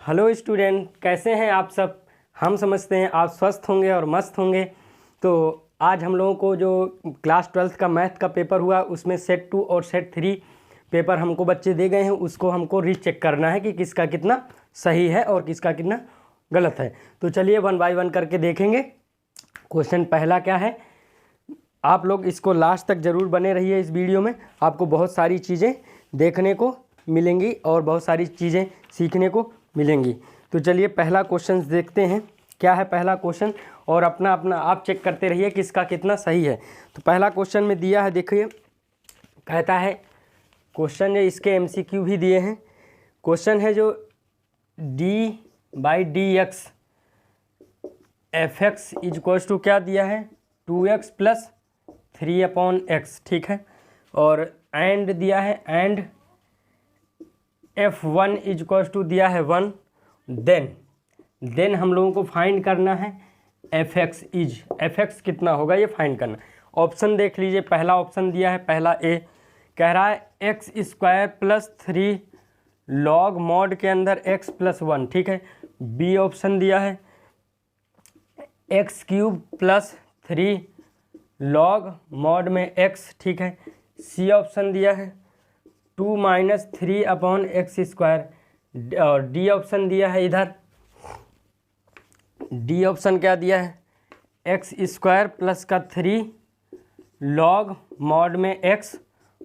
Hello student, कैसे हैं आप सब। हम समझते हैं आप स्वस्थ होंगे और मस्त होंगे। तो आज हम लोगों को जो क्लास 12th का मैथ का पेपर हुआ उसमें सेट 2 और सेट 3 पेपर हमको बच्चे दे गए हैं। उसको हमको रीचेक करना है कि किसका कितना सही है और किसका कितना गलत है। तो चलिए 1 बाय 1 करके देखेंगे। क्वेश्चन पहला क्या है, आप लोग इसको लास्ट तक ज़रूर बने रहिए। इस वीडियो में आपको बहुत सारी चीज़ें देखने को मिलेंगी और बहुत सारी चीज़ें सीखने को मिलेंगी। तो चलिए पहला क्वेश्चन देखते हैं क्या है पहला क्वेश्चन, और अपना अपना आप चेक करते रहिए किसका कितना सही है। तो पहला क्वेश्चन में दिया है, देखिए कहता है, क्वेश्चन है इसके MCQ भी दिए हैं। क्वेश्चन है जो d/dx fx इक्वल्स टू क्या दिया है 2x + 3/x, ठीक है। और एंड दिया है, एंड f1 इक्वल्स टू दिया है 1। देन हम लोगों को फाइंड करना है fx कितना होगा ये फाइंड करना। ऑप्शन देख लीजिए, पहला ऑप्शन दिया है, पहला ए कह रहा है x² + 3 log mod के अंदर x + 1, ठीक है। बी ऑप्शन दिया है x³ + 3 log mod में x, ठीक है। सी ऑप्शन दिया है 2 - 3/x²। और डी ऑप्शन दिया है, इधर डी ऑप्शन क्या दिया है x² + 3 log mod में x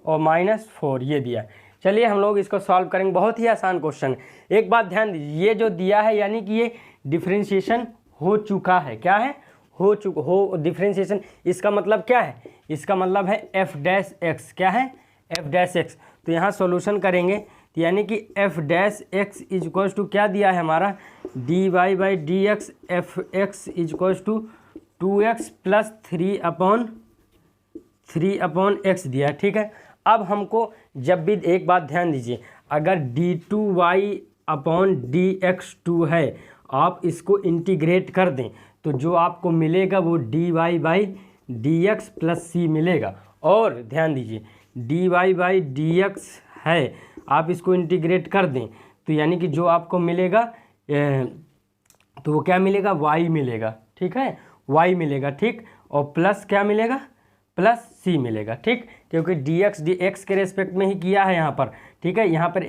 और -4 ये दिया है। चलिए हम लोग इसको सॉल्व करेंगे, बहुत ही आसान क्वेश्चन है। एक बात ध्यान दीजिए, ये जो दिया है यानी कि ये डिफरेंशिएशन हो चुका है। क्या है, हो डिफरेंशिएशन। इसका मतलब क्या है, इसका मतलब है f'(x), क्या है f'(x). तो यहाँ सॉल्यूशन करेंगे तो यानी कि f'(x) इक्वल्स टू क्या दिया है हमारा dy/dx fx equals to 2x + 3/x दिया, ठीक है। अब हमको जब भी, एक बात ध्यान दीजिए, अगर d2y/dx2 है, आप इसको इंटीग्रेट कर दें तो जो आपको मिलेगा वो dy/dx + c मिलेगा। और ध्यान दीजिए dy/dx है, आप इसको इंटीग्रेट कर दें तो यानी कि जो आपको मिलेगा तो वो क्या मिलेगा, y मिलेगा, ठीक है, y मिलेगा, ठीक। और प्लस क्या मिलेगा, +c मिलेगा, ठीक। क्योंकि dx के रेस्पेक्ट में ही किया है यहाँ पर, ठीक है। यहाँ पर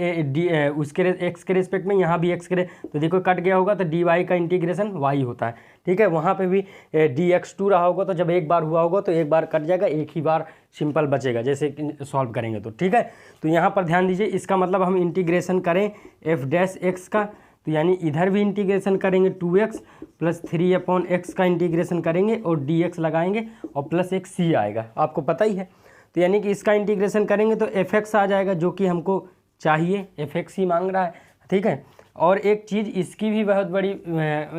उसके x के रेस्पेक्ट में, यहाँ भी x के तो देखो कट गया होगा तो dy का इंटीग्रेशन y होता है, ठीक है। वहाँ पे भी dx2 रहा होगा तो जब एक बार हुआ होगा तो एक बार कट जाएगा, एक ही बार सिंपल बचेगा जैसे सॉल्व करेंगे तो, ठीक है। तो यहाँ पर ध्यान दीजिए, इसका मतलब हम इंटीग्रेशन करें f'(x) का, तो यानी इधर भी इंटीग्रेशन करेंगे 2x + 3/x का इंटीग्रेशन करेंगे और dx लगाएंगे और प्लस एक c आएगा, आपको पता ही है। तो यानी कि इसका इंटीग्रेशन करेंगे तो fx आ जाएगा, जो कि हमको चाहिए, fx ही मांग रहा है, ठीक है। और एक चीज़ इसकी भी बहुत बड़ी,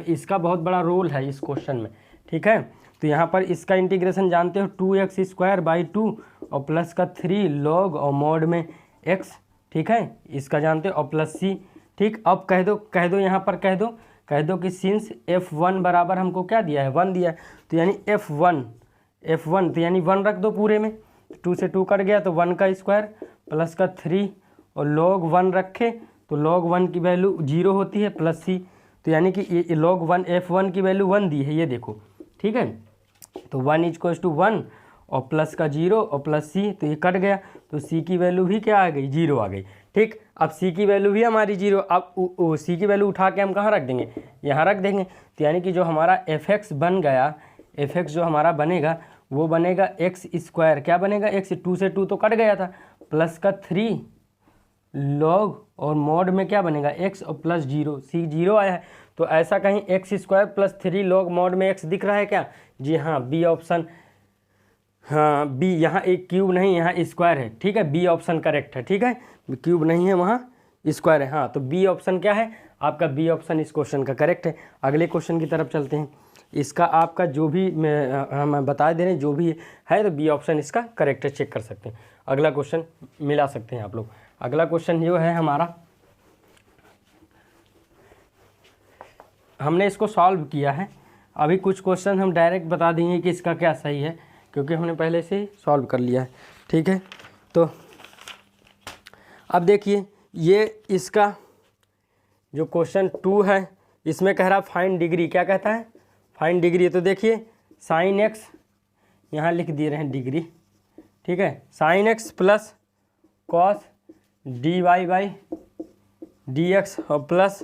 इसका बहुत बड़ा रोल है इस क्वेश्चन में, ठीक है। तो यहाँ पर इसका इंटीग्रेशन जानते हो 2x² और प्लस का 3 log और mod में x, ठीक है, इसका जानते हो, और प्लस c, ठीक। अब कह दो यहाँ पर कह दो कि सिंस f1 बराबर हमको क्या दिया है 1 दिया है, तो यानी f1 तो यानी 1 रख दो पूरे में, 2 से 2 कट गया तो 1 का स्क्वायर प्लस का 3 और log 1 रखे तो log 1 की वैल्यू 0 होती है प्लस c, तो यानी कि ये log 1 f1 की वैल्यू 1 दी है, ये देखो, ठीक है। तो 1 इक्वल्स टू 1 और प्लस का 0 और प्लस c, तो ये कट गया तो c की वैल्यू भी क्या आ गई, 0 आ गई, ठीक। अब c की वैल्यू भी हमारी 0, अब c की वैल्यू उठा के हम कहाँ रख देंगे, यहाँ रख देंगे। तो यानी कि जो हमारा fx बन गया, fx जो हमारा बनेगा वो बनेगा x², क्या बनेगा x, 2 से 2 तो कट गया था, प्लस का 3 log और mod में क्या बनेगा x और प्लस 0, c 0 आया है। तो ऐसा कहीं x² + 3 log mod में x दिख रहा है क्या, जी हाँ, बी ऑप्शन, हाँ बी, यहाँ एक क्यूब नहीं, यहाँ स्क्वायर है, ठीक है। बी ऑप्शन करेक्ट है, ठीक है, क्यूब नहीं है, वहाँ स्क्वायर है, हाँ। तो बी ऑप्शन क्या है आपका, बी ऑप्शन इस क्वेश्चन का करेक्ट है। अगले क्वेश्चन की तरफ चलते हैं। इसका आपका जो भी हम बता दे रहे हैं जो भी है, तो बी ऑप्शन इसका करेक्ट है, चेक कर सकते हैं। अगला क्वेश्चन मिला सकते हैं आप लोग। अगला क्वेश्चन जो है हमारा, हमने इसको सॉल्व किया है, अभी कुछ क्वेश्चन हम डायरेक्ट बता देंगे कि इसका क्या सही है, क्योंकि हमने पहले से सॉल्व कर लिया है, ठीक है। तो अब देखिए ये इसका जो क्वेश्चन 2 है इसमें कह रहा फाइंड डिग्री, क्या कहता है फाइंड डिग्री। तो देखिए साइन एक्स यहाँ लिख दे रहे हैं डिग्री, ठीक है, sine x plus cos d y by d x और plus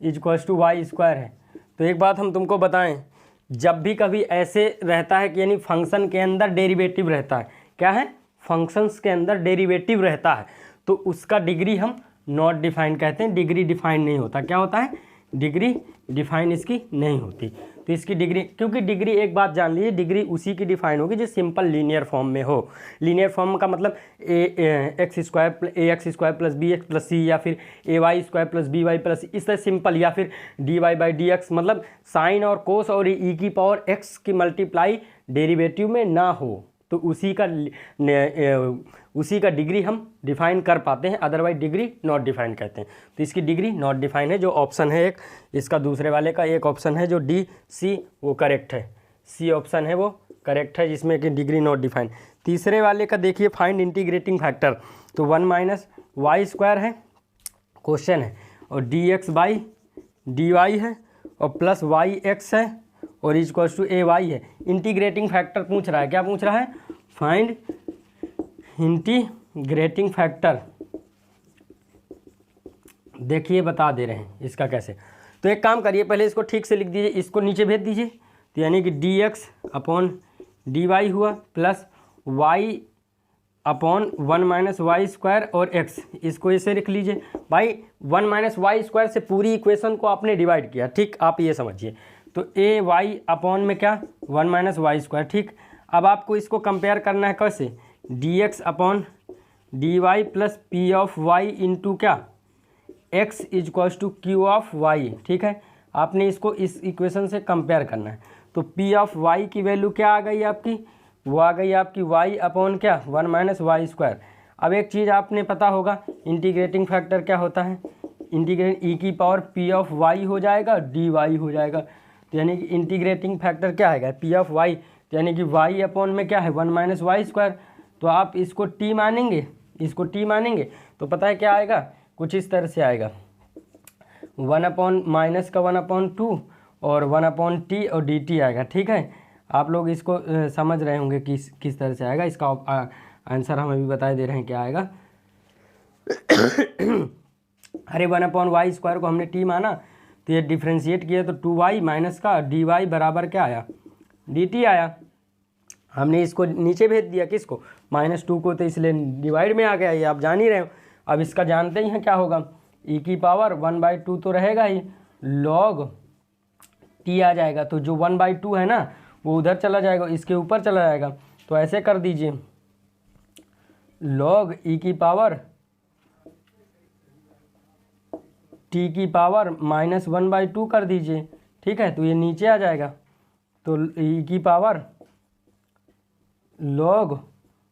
equals to y square है। तो एक बात हम तुमको बताएं, जब भी कभी ऐसे रहता है कि यानी फंक्शन के अंदर डेरिवेटिव रहता है, क्या है फंक्शंस के अंदर डेरिवेटिव रहता है, तो उसका डिग्री हम नॉट डिफाइंड कहते हैं, डिग्री डिफाइंड नहीं होता। क्या होता है डिग्री डिफाइन इसकी नहीं होती। तो इसकी डिग्री, क्योंकि डिग्री एक बात जान लीजिए, डिग्री उसी की डिफाइन होगी जो सिंपल लीनियर फॉर्म में हो। लीनियर फॉर्म का मतलब x square plus b x plus c, या फिर a y square plus b y plus, इस तरह सिंपल, या फिर d y by d x, मतलब साइन और कोस और ई की पावर एक्स की मल्टीप्लाई डेरिवेटिव में ना हो, तो उसी का डिग्री हम डिफाइन कर पाते हैं, अदरवाइज डिग्री नॉट डिफाइन कहते हैं। तो इसकी डिग्री नॉट डिफाइन है, जो ऑप्शन है एक इसका, दूसरे वाले का एक ऑप्शन है जो डी सी वो करेक्ट है, सी ऑप्शन है वो करेक्ट है, जिसमें कि डिग्री नॉट डिफाइन। तीसरे वाले का देखिए फाइंड इंटीग्रेटिंग फैक्टर, तो 1 माइनस वाई स्क्वायर है क्वेश्चन है, और D X by D Y है, और प्लस वाई एक्स है, और इक्वल्स टू ए वाई है। इंटीग्रेटिंग फैक्टर पूछ रहा है, क्या पूछ रहा है फाइंड इंटीग्रेटिंग फैक्टर। देखिए बता दे रहे हैं इसका कैसे। तो एक काम करिए, पहले इसको ठीक से लिख दीजिए, इसको नीचे भेज दीजिए, तो यानी कि d x upon d y हुआ plus Y upon 1 minus Y square और एक्स, इसको ऐसे लिख लीजिए भाई। 1 माइनस वाई स्क्वायर से पूरी इक्वेशन को आपने डिवाइड किया, ठीक, आप ये समझिए। तो ए वाई अपॉन में क्या 1 माइनस वाई स्क्वायर, ठीक। अब आपको इसको कंपेयर करना है कैसे, d x upon d y plus p of y into क्या x equals to q of y, ठीक है। आपने इसको इस इक्वेशन से कंपेयर करना है। तो पी ऑफ वाई की वैल्यू क्या आ गई आपकी, वो आ गई आपकी वाई अपॉन क्या 1 माइनस वाई स्क्वायर। अब एक चीज़ आपने पता होगा, इंटीग्रेटिंग फैक्टर क्या होता है, इंटीग्रेट ई की पावर पी ऑफ वाई हो जाएगा डी वाई हो जाएगा। तो यानी कि इंटीग्रेटिंग फैक्टर क्या आएगा पी ऑफ वाई, तो यानी कि वाई अपॉन में क्या है 1 माइनस वाई स्क्वायर। तो आप इसको टी मानेंगे, इसको टी मानेंगे तो पता है क्या आएगा, कुछ इस तरह से आएगा 1 अपॉन माइनस का 1/2 और 1 अपॉन टी और डी टी आएगा, ठीक है। आप लोग इसको समझ रहे होंगे किस तरह से आएगा। इसका आंसर हम अभी बता दे रहे हैं क्या आएगा। अरे 1 अपॉन वाई स्क्वायर को हमने टी माना, तो ये डिफ्रेंशिएट किया तो 2y माइनस का डी वाई बराबर क्या आया डी टी आया। हमने इसको नीचे भेज दिया किसको -2 को, तो इसलिए डिवाइड में आ गया, ये आप जान ही रहे हो। अब इसका जानते ही हैं क्या होगा, ई की पावर 1/2 तो रहेगा ही, लॉग टी आ जाएगा। तो जो 1/2 है ना वो उधर चला जाएगा, इसके ऊपर चला जाएगा। तो ऐसे कर दीजिए, लॉग ई की पावर टी की पावर -1/2 कर दीजिए, ठीक है। तो ये नीचे आ जाएगा, तो ई की पावर लॉग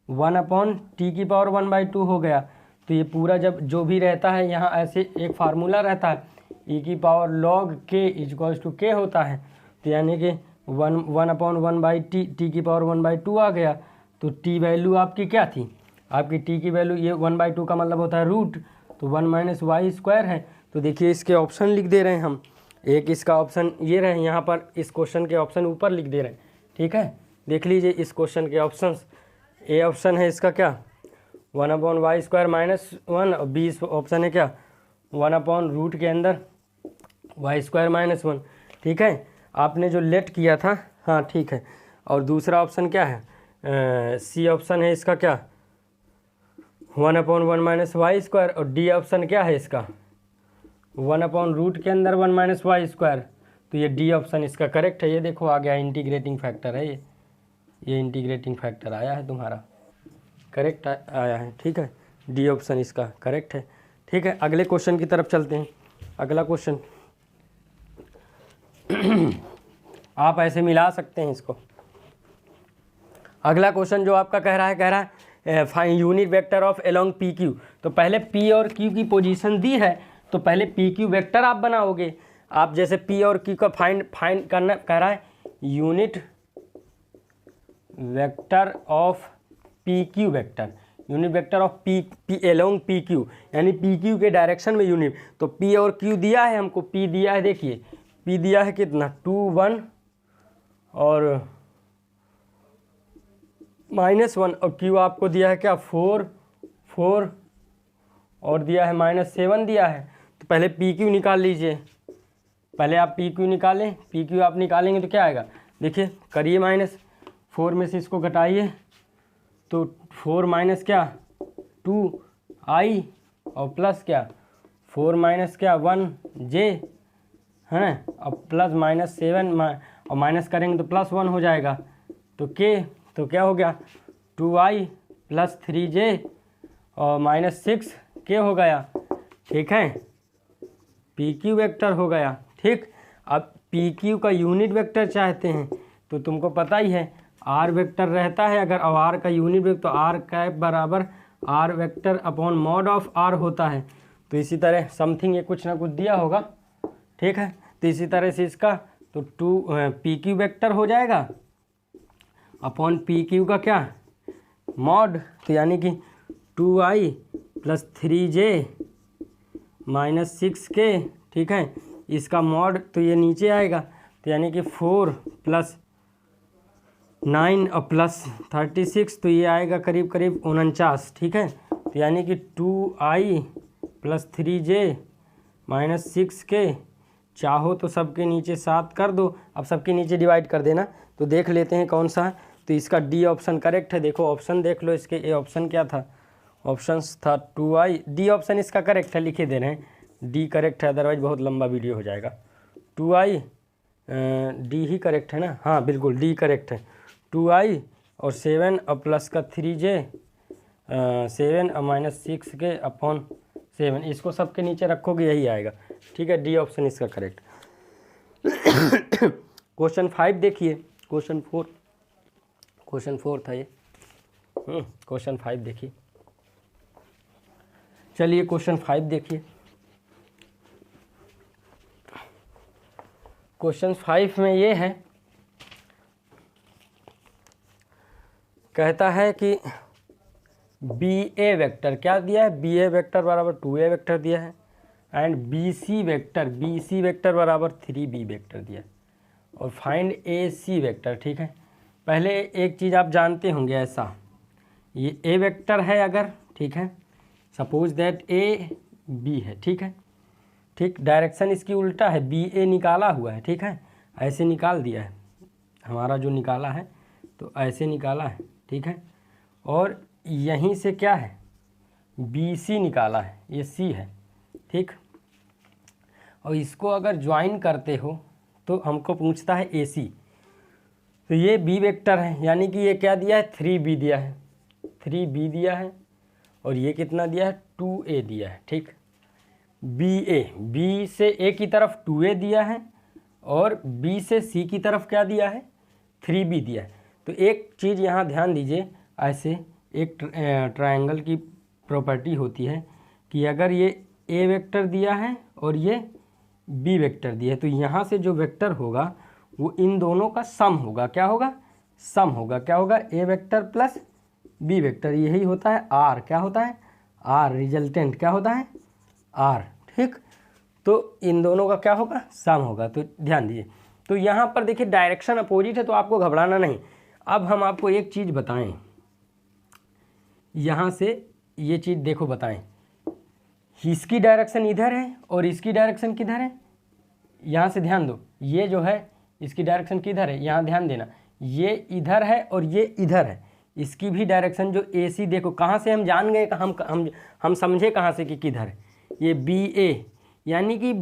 1 अपॉन टी की पावर 1/2 हो गया। तो ये पूरा जब जो भी रहता है यहाँ ऐसे एक फार्मूला रहता है, ई की पावर लॉग के इक्वल्स टू के होता है। तो यानी कि 1 अपॉन 1/t, टी की पावर 1/2 आ गया। तो टी वैल्यू आपकी क्या थी, आपकी टी की वैल्यू ये 1/2 का मतलब होता है रूट, तो 1 माइनस वाई स्क्वायर है। तो देखिए इसके ऑप्शन लिख दे रहे हैं हम, एक इसका ऑप्शन ये रहे यहाँ पर, इस क्वेश्चन के ऑप्शन ऊपर लिख दे रहे हैं, ठीक है। देख लीजिए इस क्वेश्चन के ऑप्शंस, ए ऑप्शन है इसका क्या 1 अपॉन वाई स्क्वायर -1, और बी ऑप्शन है क्या 1 अपॉन रूट के अंदर वाई स्क्वायर -1, ठीक है। आपने जो लेट किया था, हाँ ठीक है। और दूसरा ऑप्शन क्या है, सी ऑप्शन है इसका क्या 1 अपॉन 1 माइनस वाई स्क्वायर, और डी ऑप्शन क्या है इसका 1 अपॉन रूट के अंदर 1 माइनस वाई स्क्वायर। तो ये डी ऑप्शन इसका करेक्ट है। ये देखो आ गया, इंटीग्रेटिंग फैक्टर है ये इंटीग्रेटिंग फैक्टर आया है तुम्हारा, करेक्ट आया है, ठीक है। डी ऑप्शन इसका करेक्ट है, ठीक है। अगले क्वेश्चन की तरफ चलते हैं। अगला क्वेश्चन आप ऐसे मिला सकते हैं इसको। अगला क्वेश्चन जो आपका कह रहा है find unit vector of along P Q. तो पहले पी और क्यू की पोजीशन दी है, तो पहले पी क्यू वेक्टर आप बनाओगे। आप जैसे पी और क्यू का फाइंड करना कह रहा है, unit vector of P Q vector, unit vector of P along P Q, यानी पी क्यू के डायरेक्शन में यूनिट। तो पी और क्यू दिया है हमको, पी दिया है, देखिए पी दिया है कितना 2 1 और -1, और क्यू आपको दिया है क्या 4 4 और दिया है -7 दिया है। तो पहले पी क्यू निकाल लीजिए, पहले आप पी क्यू निकालें, पी क्यू आप निकालेंगे तो क्या आएगा, देखिए करिए -4 में से इसको घटाइए, तो 4 माइनस क्या 2i और प्लस क्या 4 माइनस क्या 1j है ना, और प्लस -7 और माइनस करेंगे तो +1 हो जाएगा, तो k तो क्या हो गया 2i + 3j और -6k हो गया, ठीक है, पी क्यू वेक्टर हो गया। ठीक, अब पी क्यू का यूनिट वेक्टर चाहते हैं तो तुमको पता ही है आर वेक्टर रहता है, अगर आर का यूनिट वेक्टर तो आर कैप बराबर R vector upon mod of R होता है। तो इसी तरह समथिंग ये कुछ ना कुछ दिया होगा, ठीक है, तो इसी तरह से इसका तो पी क्यू वेक्टर हो जाएगा अपॉन पी क्यू का क्या मॉड, तो यानी कि 2i + 3j - 6k, ठीक है, इसका मॉड तो ये नीचे आएगा, तो यानी कि 4 + 9 और +36, तो ये आएगा करीब करीब 49, ठीक है, तो यानी कि 2i + 3j - 6k, चाहो तो सबके नीचे 7 कर दो, अब सबके नीचे डिवाइड कर देना, तो देख लेते हैं कौन सा है। तो इसका डी ऑप्शन करेक्ट है, देखो ऑप्शन देख लो इसके, ए ऑप्शन क्या था, ऑप्शंस था 2i, डी ऑप्शन इसका करेक्ट है, लिखे दे रहे हैं डी करेक्ट है, अदरवाइज बहुत लंबा वीडियो हो जाएगा। 2i डी ही करेक्ट है ना, हाँ बिल्कुल डी करेक्ट है, 2i और 7 और प्लस का 3j 7 और -6k अपॉन 7, इसको सबके नीचे रखोगे यही आएगा, ठीक है, डी ऑप्शन इसका करेक्ट। क्वेश्चन 5 देखिए, क्वेश्चन 4 था ये, क्वेश्चन 5 देखिए, चलिए क्वेश्चन 5 देखिए। क्वेश्चन 5 में ये है, कहता है कि बी ए वेक्टर क्या दिया है, बी ए वेक्टर बराबर 2a वेक्टर दिया है, एंड बी सी वेक्टर बराबर 3b वेक्टर दिया है, और फाइंड ए सी वेक्टर, ठीक है। पहले एक चीज़ आप जानते होंगे, ऐसा ये ए वेक्टर है अगर, ठीक है, सपोज दैट ए बी है, ठीक है, ठीक, डायरेक्शन इसकी उल्टा है, बी ए निकाला हुआ है, ठीक है, ऐसे निकाल दिया है हमारा जो निकाला है, तो ऐसे निकाला है, ठीक है, और यहीं से क्या है बी सी निकाला है, ये सी है, ठीक, और इसको अगर ज्वाइन करते हो तो हमको पूछता है ए सी, तो ये बी वेक्टर है, यानी कि ये क्या दिया है 3b दिया है, 3b दिया है, और ये कितना दिया है 2a दिया है, ठीक, बी से ए की तरफ 2a दिया है और बी से सी की तरफ क्या दिया है 3b दिया है। तो एक चीज़ यहाँ ध्यान दीजिए, ऐसे एक ट्रायंगल की प्रॉपर्टी होती है कि अगर ये ए वेक्टर दिया है और ये बी वेक्टर दिया है, तो यहाँ से जो वेक्टर होगा वो इन दोनों का सम होगा, क्या होगा सम होगा, क्या होगा ए वेक्टर प्लस बी वेक्टर, यही होता है आर, क्या होता है आर, रिजल्टेंट क्या होता है आर, ठीक, तो इन दोनों का क्या होगा सम होगा, तो ध्यान दीजिए। तो यहाँ पर देखिए डायरेक्शन अपोजिट है, तो आपको घबराना नहीं। अब हम आपको एक चीज़ बताएं, यहाँ से ये चीज़ देखो बताएं, इसकी डायरेक्शन इधर है और इसकी डायरेक्शन किधर है, यहाँ से ध्यान दो, ये जो है इसकी डायरेक्शन किधर है, यहाँ ध्यान देना, ये इधर है और ये इधर है, इसकी भी डायरेक्शन जो ए सी, देखो कहाँ से हम जान गए, हम समझे कहाँ से कि किधर है, ये बी ए, यानी कि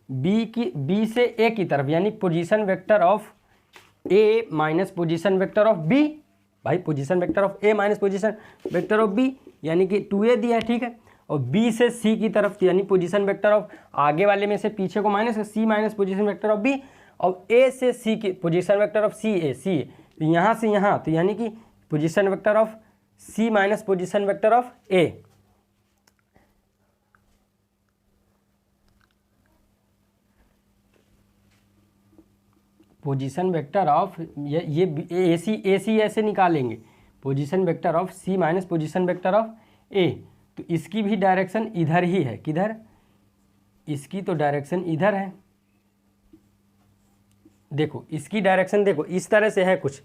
बी से ए की तरफ, यानी position vector of A minus position vector of B, भाई position vector of A minus position vector of B, यानी कि 2a दिया है, ठीक है, और बी से सी की तरफ यानी पोजीशन वेक्टर ऑफ आगे वाले में से पीछे को minus, C minus position vector of B, और ए से सी की position vector of C A, तो यहाँ से यहाँ, तो यानी कि position vector of C minus position vector of A, position vector of ये ए सी ऐसे निकालेंगे, position vector of C minus position vector of A. तो इसकी भी डायरेक्शन इधर ही है, किधर, इसकी तो डायरेक्शन इधर है। देखो इसकी डायरेक्शन देखो इस तरह से है कुछ,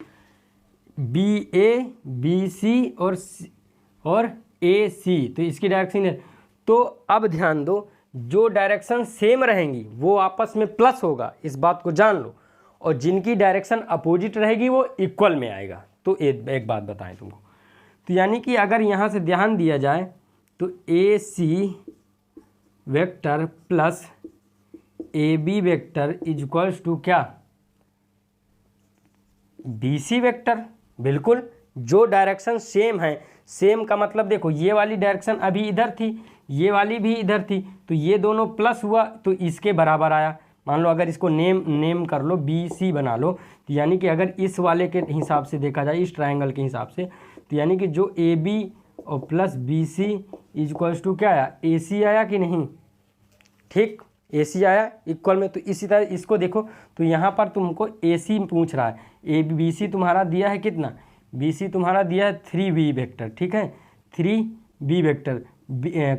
बी ए बी सी और ए सी, तो इसकी डायरेक्शन है। तो अब ध्यान दो, जो डायरेक्शन सेम रहेंगी वो आपस में प्लस होगा, इस बात को जान लो, और जिनकी डायरेक्शन अपोजिट रहेगी वो इक्वल में आएगा। तो एक बात बताएं तुमको, तो यानी कि अगर यहाँ से ध्यान दिया जाए तो A C vector plus A B vector is equals to क्या, बी सी वेक्टर। बिल्कुल, जो डायरेक्शन सेम है, सेम का मतलब देखो ये वाली डायरेक्शन अभी इधर थी, ये वाली भी इधर थी, तो ये दोनों प्लस हुआ तो इसके बराबर आया। मान लो अगर इसको नेम कर लो, बी सी बना लो, तो यानी कि अगर इस वाले के हिसाब से देखा जाए, इस ट्रायंगल के हिसाब से, तो यानी कि जो ए बी और plus B C is equals to क्या आया, ए सी आया कि नहीं, ठीक, ए सी आया इक्वल में। तो इसी तरह इसको देखो, तो यहाँ पर तुमको ए सी पूछ रहा है, ए बी सी तुम्हारा दिया है कितना, बी सी तुम्हारा दिया है 3b वेक्टर, ठीक है, 3b वेक्टर,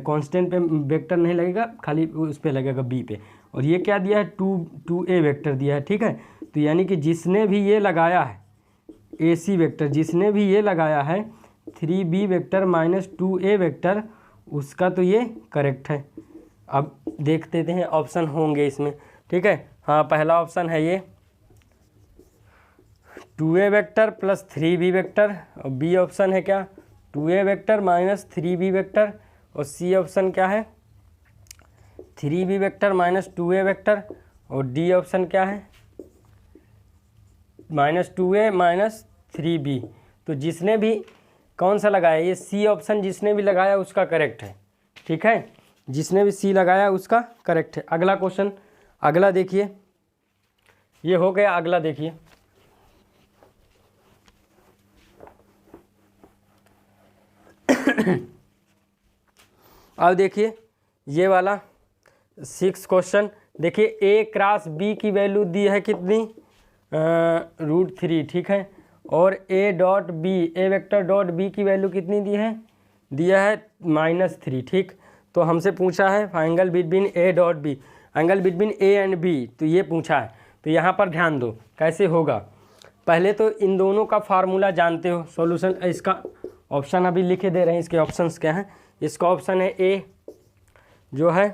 कांस्टेंट पे वेक्टर नहीं लगेगा, खाली उस पे लगेगा बी पे, और ये क्या दिया है 2a वेक्टर दिया है, ठीक है। तो यानी कि जिसने भी ये लगाया है ए सी वेक्टर, जिसने भी ये लगाया है 3b vector minus 2a vector, उसका तो ये करेक्ट है। अब देखते हैं ऑप्शन होंगे इसमें, ठीक है। हाँ, पहला ऑप्शन है ये 2a vector plus 3b vector, और बी ऑप्शन है क्या 2a vector minus 3b vector, और सी ऑप्शन क्या है 3b vector minus 2a vector, और डी ऑप्शन क्या है माइनस 2a माइनस 3b। तो जिसने भी कौन सा लगाया, ये सी ऑप्शन जिसने भी लगाया उसका करेक्ट है, ठीक है, जिसने भी सी लगाया उसका करेक्ट है। अगला क्वेश्चन, अगला देखिए, ये हो गया, अगला देखिए, अब देखिए ये वाला 6 क्वेश्चन, देखिए ए क्रॉस बी की वैल्यू दी है कितनी, √3, ठीक है, और A dot B, A vector dot B की वैल्यू कितनी दी है, दिया है -3, ठीक। तो हमसे पूछा है angle between A dot B, angle between A and B, तो ये पूछा है। तो यहाँ पर ध्यान दो कैसे होगा, पहले तो इन दोनों का फार्मूला जानते हो, सॉल्यूशन इसका ऑप्शन अभी लिखे दे रहे हैं, इसके ऑप्शंस क्या हैं। इसका ऑप्शन है ए जो है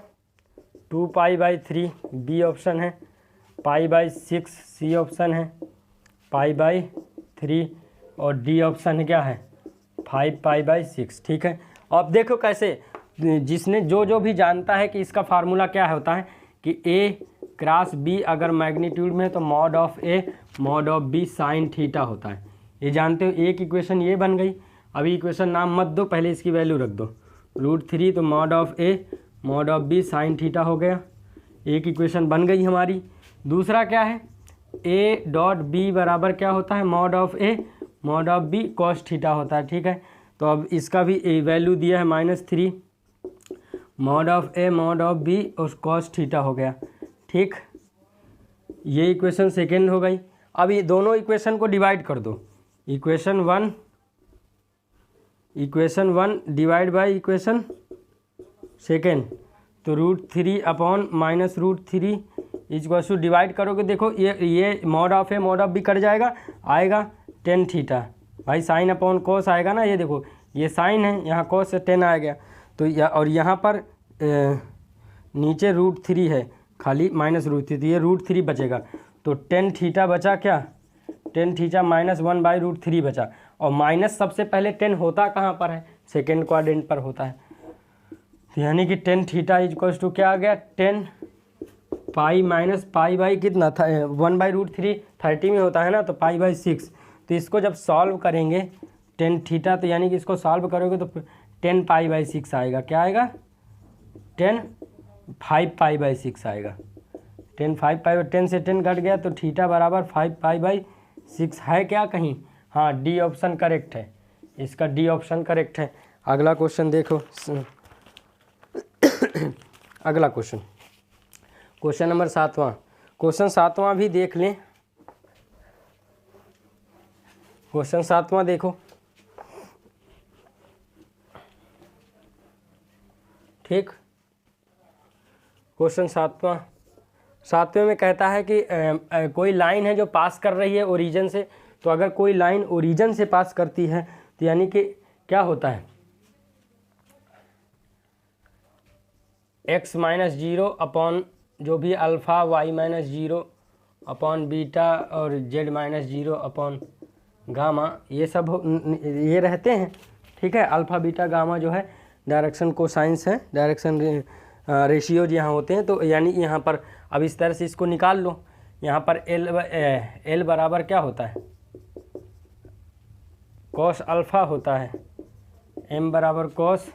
2π/3, बी ऑप्शन है π/6, सी ऑप्शन है π/3, और डी ऑप्शन है क्या है 5π/6, ठीक है। अब देखो कैसे, जिसने जो भी जानता है कि इसका फार्मूला क्या होता है कि ए क्रॉस बी अगर मैग्नीट्यूड में है तो mod of A mod of B sine theta होता है, ये जानते हो। एक इक्वेशन ये बन गई, अभी इक्वेशन नाम मत दो, पहले इसकी वैल्यू रख दो, √3 तो mod of A mod of B sine theta हो गया, एक इक्वेशन बन गई हमारी। दूसरा क्या है, ए डॉट बी बराबर क्या होता है, mod of A mod of B cos theta होता है, ठीक है। तो अब इसका भी वैल्यू दिया है -3, mod of A mod of B और कॉस थीटा हो गया, ठीक। ये इक्वेशन सेकेंड हो गई। अब ये दोनों इक्वेशन को डिवाइड कर दो, equation one divide by equation second, तो √3 अपॉन -√3 इक्वल्स टू डिवाइड करोगे, देखो ये mod of A mod of B कट जाएगा, आएगा tan थीटा, भाई साइन अपॉन कॉस आएगा ना, ये देखो ये साइन है, यहाँ कॉस से tan आ गया, तो और यहाँ पर नीचे √3 है खाली -√3, तो ये √3 बचेगा, तो tan थीटा बचा क्या, tan थीटा -1/√3 बचा, और माइनस सबसे पहले 10 होता कहाँ पर है, सेकेंड क्वाड्रेंट पर होता है, तो यानी कि tan थीटा इक्वल्स टू क्या आ गया 10 पाई माइनस पाई बाई कितना था 1/√3, 30 में होता है ना, तो π/6। तो इसको जब सॉल्व करेंगे tan थीटा, तो यानी कि इसको सॉल्व करोगे तो 10 π/6 आएगा, क्या आएगा 5 π/6 आएगा, 10 से 10 कट गया, तो थीटा बराबर 5 π/6 है क्या कहीं, हाँ डी ऑप्शन करेक्ट है, इसका डी ऑप्शन करेक्ट है। अगला क्वेश्चन देखो, अगला क्वेश्चन नंबर 7वां, क्वेश्चन 7वां भी देख लें, क्वेश्चन 7वां देखो, ठीक। क्वेश्चन सातवें में कहता है कि कोई लाइन है जो पास कर रही है ओरिजिन से, तो अगर कोई लाइन ओरिजिन से पास करती है तो यानी कि क्या होता है, x माइनस जीरो अपॉन जो भी alpha, y minus zero upon beta और z minus zero upon gamma, ये सब ये रहते हैं। ठीक है, अल्फ़ा बीटा गामा जो है डायरेक्शन कोसाइंस है, डायरेक्शन रेशियोज यहाँ होते हैं। तो यानी यहाँ पर अब इस तरह से इसको निकाल लो। यहाँ पर एल बराबर क्या होता है, कॉस अल्फ़ा होता है, एम बराबर कॉस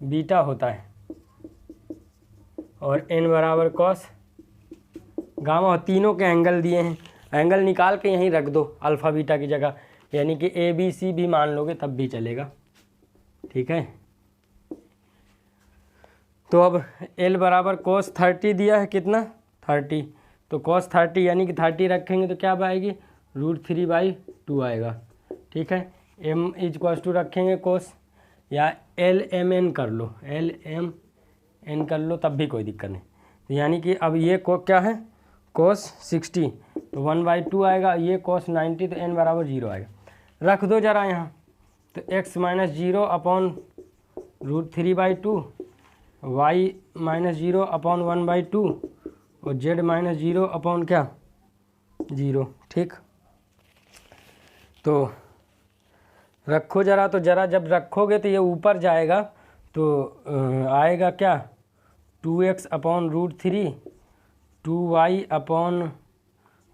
बीटा होता है और एन बराबर कॉस गामा। तीनों के एंगल दिए हैं, एंगल निकाल के यहीं रख दो अल्फ़ा बीटा की जगह, यानी कि ए बी सी भी मान लोगे तब भी चलेगा। ठीक है, तो अब एल बराबर cos 30 दिया है, कितना 30, तो cos 30 यानी कि 30 रखेंगे तो क्या आएगी, √3/2 आएगा। ठीक है, m = रखेंगे cos, या LMN कर लो, LMN कर लो तब भी कोई दिक्कत नहीं। तो यानी कि अब ये को क्या है cos 60 तो 1/2 आएगा, ये cos 90 तो n बराबर 0 आएगा। रख दो ज़रा यहाँ, तो x minus 0 upon √3/2, y minus 0 upon 1/2 और z माइनस 0 अपॉन क्या 0। ठीक, तो रखो ज़रा, तो ज़रा जब रखोगे तो ये ऊपर जाएगा तो आएगा क्या 2x अपॉन √3, 2y अपॉन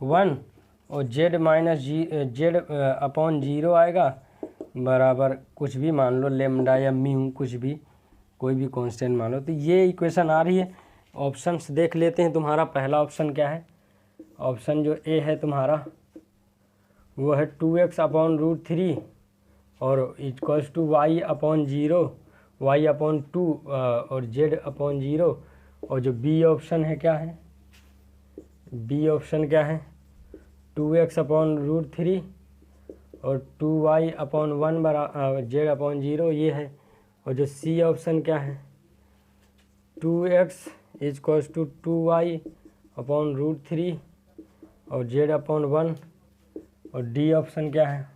1 और z माइनस z अपॉन 0 आएगा बराबर कुछ भी मान लो, लेमडा या म्यू, कुछ भी कोई भी कांस्टेंट मान लो। तो ये इक्वेशन आ रही है। ऑप्शंस देख लेते हैं, तुम्हारा पहला ऑप्शन क्या है, ऑप्शन जो ए है तुम्हारा वो है 2x अपॉन √3 और equals to y upon 0, y upon 2 और z अपॉन 0। और जो बी ऑप्शन है क्या है, बी ऑप्शन क्या है 2x अपॉन √3 और 2y अपॉन 1 बराबर z अपॉन 0 ये है। और जो सी ऑप्शन क्या है 2x equals to 2y upon √3 और z अपॉन 1। और डी ऑप्शन क्या है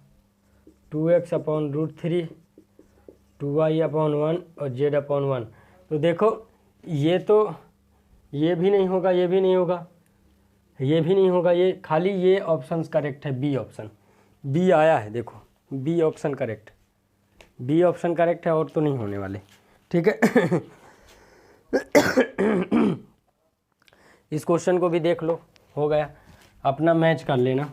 2x अपॉन √3, 2y अपॉन 1 और z अपॉन 1। तो देखो ये तो ये भी नहीं होगा, ये भी नहीं होगा, ये भी नहीं होगा, ये खाली ये ऑप्शन करेक्ट है, बी ऑप्शन, बी आया है, देखो B option correct, B option correct है और तो नहीं होने वाले। ठीक है इस क्वेश्चन को भी देख लो, हो गया, अपना मैच कर लेना।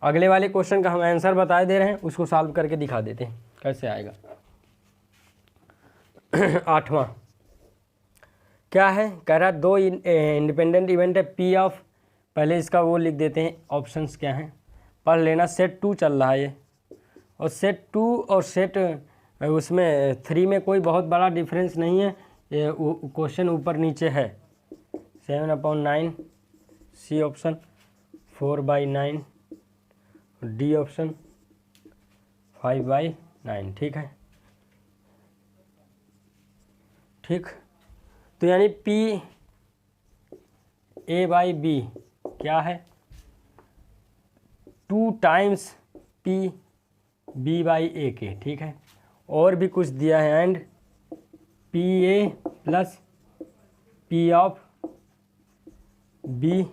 अगले वाले क्वेश्चन का हम आंसर बता दे रहे हैं, उसको सॉल्व करके दिखा देते हैं कैसे आएगा। 8वां क्या है, कह रहा दो इंडिपेंडेंट इवेंट है पी ऑफ, पहले इसका वो लिख देते हैं ऑप्शंस क्या हैं, पढ़ लेना। सेट 2 चल रहा है ये, और सेट 2 और सेट उसमें 3 में कोई बहुत बड़ा डिफरेंस नहीं है, ये क्वेश्चन ऊपर नीचे है। 7/9 सी ऑप्शन, 4/9 डी ऑप्शन, 5/9। ठीक है, ठीक, तो यानी पी A/B क्या है 2 टाइम्स पी B/A के। ठीक है, और भी कुछ दिया है, and PA plus P of B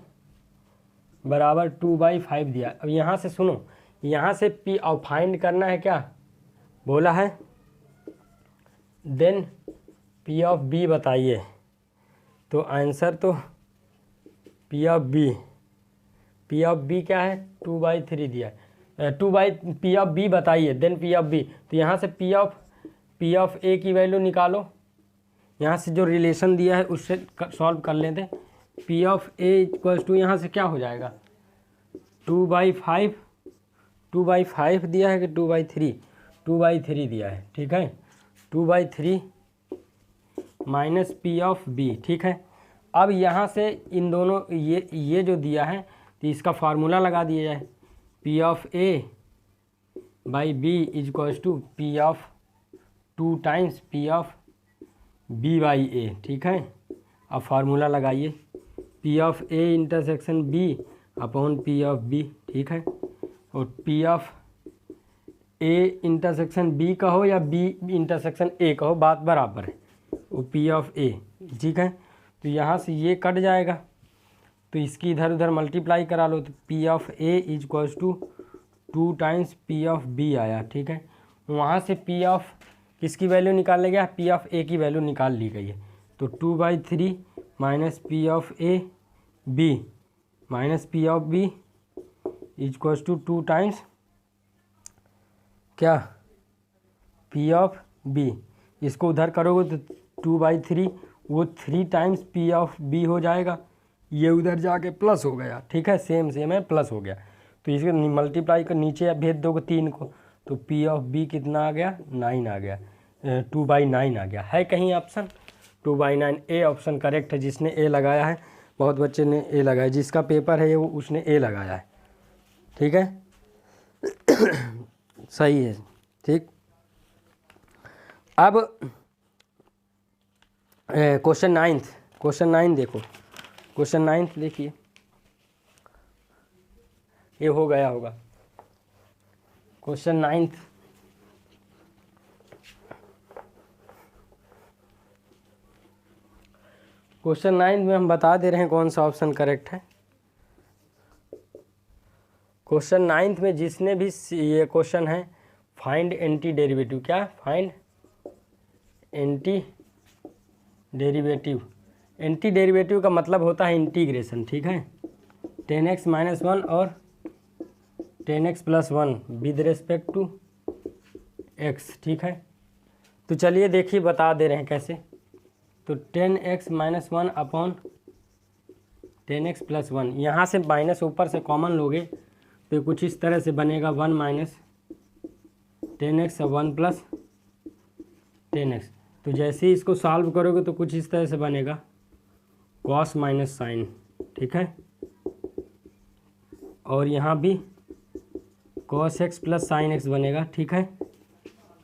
बराबर 2/5 दिया। अब यहाँ से सुनो, यहाँ से P ऑफ फाइंड करना है, क्या बोला है, देन P ऑफ B बताइए। तो आंसर तो P ऑफ B क्या है 2/3 दिया है, P ऑफ B बताइए, देन P ऑफ B। तो यहाँ से P ऑफ A की वैल्यू निकालो, यहाँ से जो रिलेशन दिया है उससे सॉल्व कर लेते। P of A equals to यहाँ से क्या हो जाएगा 2/5 दिया है कि 2/3, 2/3 दिया है। ठीक है, 2/3 माइनस P ऑफ B। ठीक है, अब यहाँ से इन दोनों ये जो दिया है तो इसका फार्मूला लगा दिया जाए, P of A/B equals to P of 2 times P of B by A, ठीक है। अब फार्मूला लगाइए, P of A intersection B upon P of B, ठीक है। और P of A intersection B का हो या बी इंटरसेक्शन ए का हो, बात बराबर है, वो पी ऑफ ए, ठीक है। तो यहाँ से ये कट जाएगा, तो इसकी इधर उधर मल्टीप्लाई करा लो, तो P of A is equals to 2 times P of B आया, ठीक है। वहाँ से पी ऑफ किसकी वैल्यू निकाल लिया गया, पी ऑफ ए की वैल्यू निकाल ली गई है। तो 2/3 minus P of A B minus P of B is equals to 2 times क्या, पी ऑफ बी। इसको उधर करोगे तो 2/3 वो 3 टाइम्स पी ऑफ बी हो जाएगा, ये उधर जाके प्लस हो गया, ठीक है, सेम है, प्लस हो गया। तो इसके मल्टीप्लाई कर नीचे भेज दोगे 3 को, तो पी ऑफ बी कितना आ गया, 9 आ गया, 2/9 आ गया। है कहीं ऑप्शन 2/9, ए ऑप्शन करेक्ट है। जिसने ए लगाया है, बहुत बच्चे ने ए लगाया, जिसका पेपर है वो उसने ए लगाया है, ठीक है। सही है, ठीक। अब क्वेश्चन 9 देखो, क्वेश्चन 9 देखिए, ये हो गया होगा। क्वेश्चन 9 में हम बता दे रहे हैं कौन सा ऑप्शन करेक्ट है। क्वेश्चन 9 में जिसने भी ये क्वेश्चन है, फाइंड एंटी डेरिवेटिव, क्या find anti derivative. Anti derivative का मतलब होता है इंटीग्रेशन, ठीक है। 10x - 1 और 10x + 1 with respect to x, ठीक है। तो चलिए देखिए, बता दे रहे हैं कैसे। तो 10x - 1 अपॉन 10x + 1, यहाँ से माइनस ऊपर से कॉमन लोगे तो कुछ इस तरह से बनेगा, 1 - 10x 1 + 10x। तो जैसे ही इसको सॉल्व करोगे तो कुछ इस तरह से बनेगा, cos माइनस साइन, ठीक है। और यहाँ भी cos x + sin x बनेगा, ठीक है।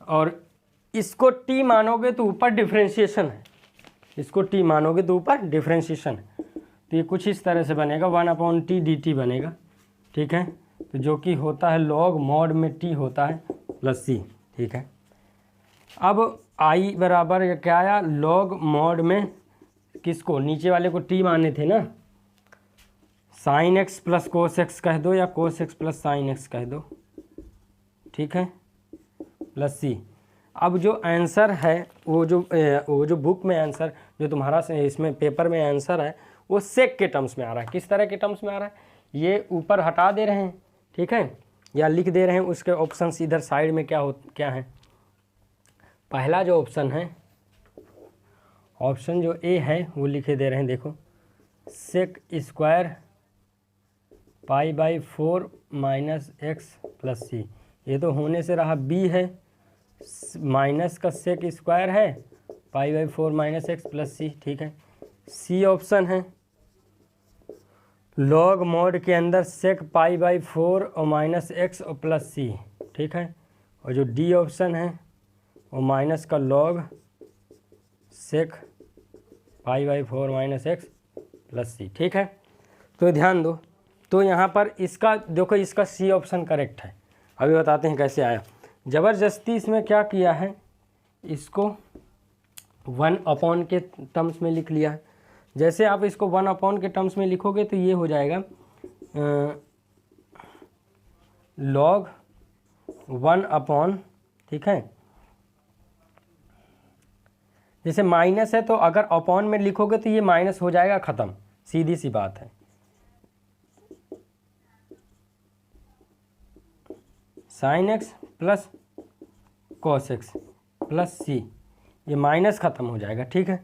और इसको t मानोगे तो ऊपर डिफ्रेंशिएशन है, इसको t मानोगे तो ऊपर डिफ्रेंशिएशन है। तो ये कुछ इस तरह से बनेगा, 1/t dt बनेगा, ठीक है। तो जो कि होता है लॉग मॉड में t होता है +c, ठीक है। अब i बराबर क्या आया, लॉग मॉड में किसको, नीचे वाले को t माने थे ना, sin x + cos x कह दो या cos x + sin x कह दो, ठीक है, +c। अब जो आंसर है, वो जो बुक में आंसर, जो तुम्हारा इसमें पेपर में आंसर है, वो सेक के टर्म्स में आ रहा है। किस तरह के टर्म्स में आ रहा है, ये ऊपर हटा दे रहे हैं, ठीक है, या लिख दे रहे हैं। उसके ऑप्शंस इधर साइड में क्या है। पहला जो ऑप्शन है, ऑप्शन जो ए है, वो लिखे दे रहे हैं, देखो, सेक स्क्वायर π/4 - x + c। ये तो होने से रहा बी है, माइनस का सेक स्क्वायर है, π/4 - x + c, ठीक है। सी ऑप्शन है, लॉग मॉड के अंदर सेक π/4 और -x और +c, ठीक है। और जो डी ऑप्शन है, वो माइनस का लॉग सेक π/4 - x + c, ठीक है। तो ध्यान दो, तो यहाँ पर इसका देखो, इसका सी ऑप्शन करेक्ट है। अभी बताते हैं कैसे आया। ज़बरदस्ती इसमें क्या किया है, इसको 1/, के टर्म्स में लिख लिया है। जैसे आप इसको 1/, के टर्म्स में लिखोगे तो ये हो जाएगा log 1/, ठीक है। जैसे माइनस है तो अगर अपॉन में लिखोगे तो ये माइनस हो जाएगा, ख़त्म, सीधी सी बात है। sin x + cos x + c, ये माइनस ख़त्म हो जाएगा, ठीक है।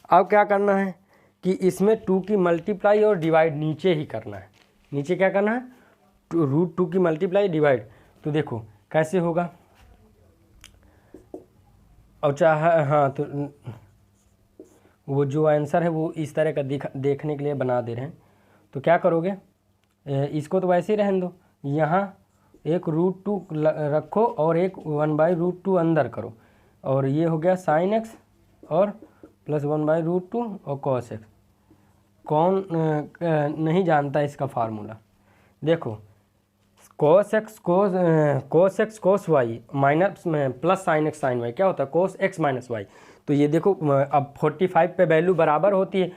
अब क्या करना है कि इसमें 2 की मल्टीप्लाई और डिवाइड नीचे ही करना है। नीचे क्या करना है, √2 की मल्टीप्लाई डिवाइड। तो देखो कैसे होगा, और चाहे हाँ, तो वो जो आंसर है वो इस तरह का देखने के लिए बना दे रहे हैं। तो क्या करोगे, इसको तो वैसे ही रहने दो, यहाँ एक √2 रखो और एक 1/√2 अंदर करो, और ये हो गया sin x और प्लस 1/√2 और cos x। कौन नहीं जानता इसका फार्मूला? देखो cos x cos y minus plus sin x sin y क्या होता है? cos x minus Y. तो ये देखो अब 45 पे वैल्यू बराबर होती है,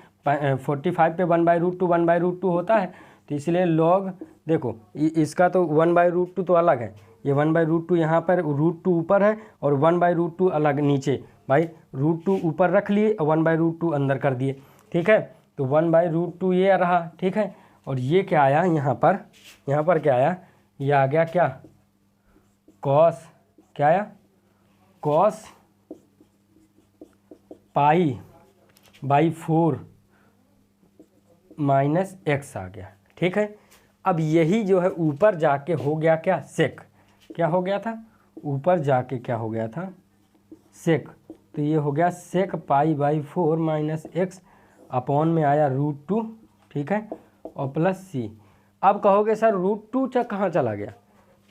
45 पे 1/√2 होता है, तो इसलिए लॉग देखो इसका तो 1/√2 तो अलग है, ये 1/√2 यहाँ पर √2 ऊपर है और 1/√2 अलग नीचे। भाई √2 ऊपर रख लिए और 1/√2 अंदर कर दिए, ठीक है। तो 1/√2 ये रहा, ठीक है। और ये क्या आया यहाँ पर क्या आया? ये आ गया क्या? कॉस, क्या आया? कॉस π/4 माइनस एक्स आ गया, ठीक है। अब यही जो है ऊपर जाके हो गया क्या? सेक। क्या हो गया था? ऊपर जाके क्या हो गया था? सेक। तो ये हो गया सेक π/4 माइनस एक्स अपॉन में आया √2, ठीक है, और प्लस सी। अब कहोगे सर √2 कहाँ चला गया?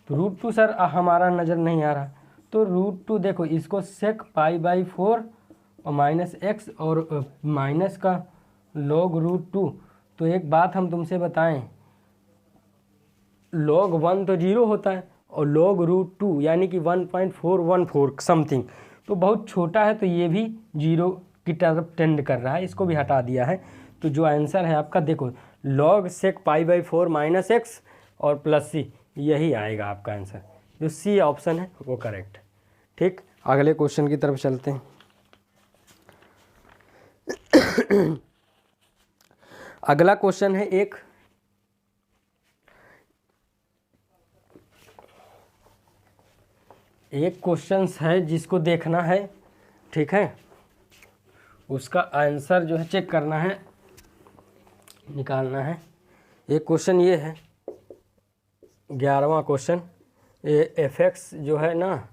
तो √2 सर हमारा नज़र नहीं आ रहा, तो √2 देखो इसको सेक π/4 और माइनस एक्स और माइनस का log √2। तो एक बात हम तुमसे बताएं, log 1 तो 0 होता है और log √2 यानी कि 1.414 समथिंग तो बहुत छोटा है, तो ये भी 0 की तरफ टेंड कर रहा है, इसको भी हटा दिया है। तो जो आंसर है आपका देखो log सेक π/4 माइनस एक्स और प्लस सी, यही आएगा आपका आंसर। जो सी ऑप्शन है वो करेक्ट है, ठीक। अगले क्वेश्चन की तरफ चलते हैं। अगला क्वेश्चन है एक क्वेश्चन है जिसको देखना है, ठीक है। उसका आंसर जो है चेक करना है, निकालना है। एक क्वेश्चन ये है 11वां क्वेश्चन, एफ एक्स जो है ना,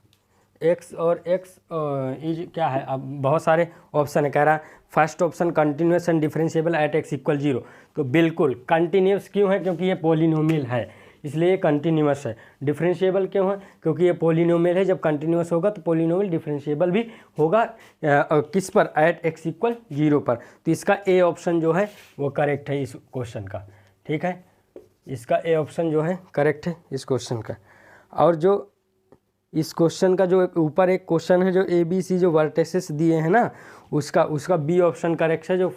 एक्स और एक्स इज क्या है? अब बहुत सारे ऑप्शन है, कह रहा है first option continuous and differentiable eight x equal 0। तो बिल्कुल कंटिन्यूस क्यों है? क्योंकि ये पॉलिनोमियल है, इसलिए ये कंटिन्यूस है। डिफरेंशिएबल क्यों है? क्योंकि ये पॉलिनोमियल है, जब कंटिन्यूस होगा तो पॉलिनोमियल डिफरेंशिएबल भी होगा किस पर? एट एक्स इक्वल 0 पर। तो इसका ए ऑप्शन जो है वो करेक्ट है इस क्वेश्चन का, ठीक है। इसका ए ऑप्शन जो है करेक्ट है इस क्वेश्चन का। और जो इस क्वेश्चन का जो ऊपर एक क्वेश्चन है जो ए बी सी जो वर्टेसेस दिए हैं ना, उसका बी ऑप्शन करेक्ट है। जो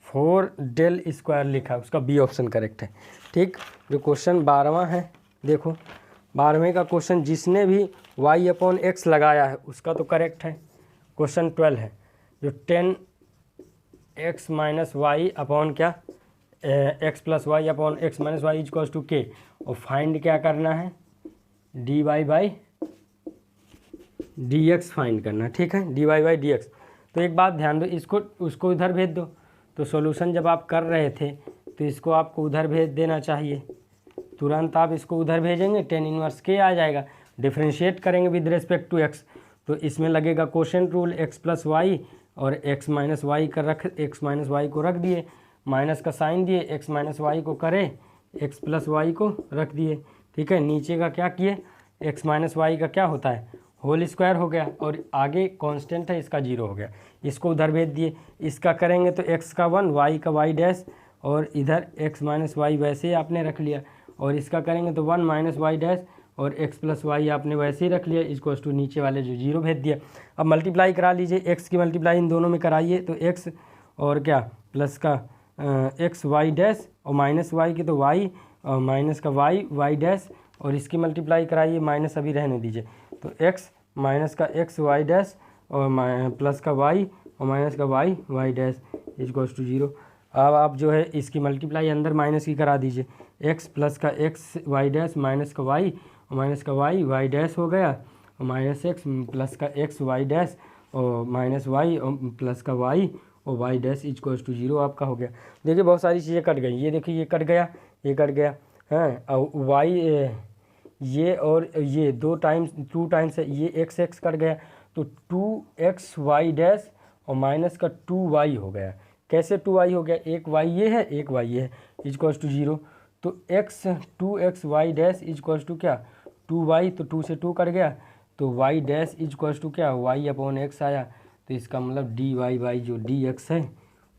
4 डेल स्क्वायर लिखा है उसका बी ऑप्शन करेक्ट है, ठीक। जो क्वेश्चन 12वां है, देखो 12वें का क्वेश्चन जिसने भी y/x लगाया है उसका तो करेक्ट है। क्वेश्चन 12 है जो 10x माइनस वाई अपॉन क्या x plus Y upon X minus Y equals to K, और फाइंड क्या करना है? dy/dx फाइंड करना, ठीक है, dy/dx। तो एक बात ध्यान दो, इसको उसको उधर भेज दो। तो सॉल्यूशन जब आप कर रहे थे तो इसको आपको उधर भेज देना चाहिए, तुरंत आप इसको उधर भेजेंगे, tan इनवर्स के आ जाएगा। डिफ्रेंशिएट करेंगे विद रिस्पेक्ट टू x, तो इसमें लगेगा quotient rule x plus Y और x माइनस वाई को रख दिए, माइनस का साइन दिए, x माइनस वाई को करे, x प्लस वाई को रख दिए, ठीक है। नीचे का क्या किए? x माइनस वाई का क्या होता है? होल स्क्वायर हो गया, और आगे कांस्टेंट है इसका 0 हो गया, इसको उधर भेज दिए। इसका करेंगे तो x का 1, y का y डैश, और इधर x माइनस वाई वैसे ही आपने रख लिया, और इसका करेंगे तो 1 माइनस वाई डैश और x प्लस वाई आपने वैसे ही रख लिया, इसको टू नीचे वाले जो 0 भेज दिया। अब मल्टीप्लाई करा लीजिए, x की मल्टीप्लाई इन दोनों में कराइए, तो x और क्या प्लस का x वाई डैश और माइनस वाई की तो y और माइनस का y डैश, और इसकी मल्टीप्लाई कराइए, माइनस अभी रहने दीजिए, तो x माइनस का x वाई डैश और प्लस का y और माइनस का y डैश इक्वल्स टू 0। अब आप जो है इसकी मल्टीप्लाई अंदर माइनस की करा दीजिए, x प्लस का x वाई डैश माइनस का y और माइनस का y डैश हो गया, और माइनस x प्लस का x वाई डैश और माइनस y और प्लस का y और y डैश इक्वल्स टू 0 आपका हो गया। देखिए बहुत सारी चीज़ें कट गई, ये देखिए ये कट गया, ये कट गया, हैं, और y ये और ये 2 टाइम्स है, ये x कट गया, तो 2x वाई डैश और माइनस का 2y हो गया। कैसे 2y हो गया? एक y ये है, एक y ये है, इक्वल्स टू 0। तो 2x Y dash equals to क्या? 2y, तो 2 से 2 कट गया, तो y डैश इक्वल्स टू क्या? y अपॉन x आया। तो इसका मतलब डी वाई बाई जो डी एक्स है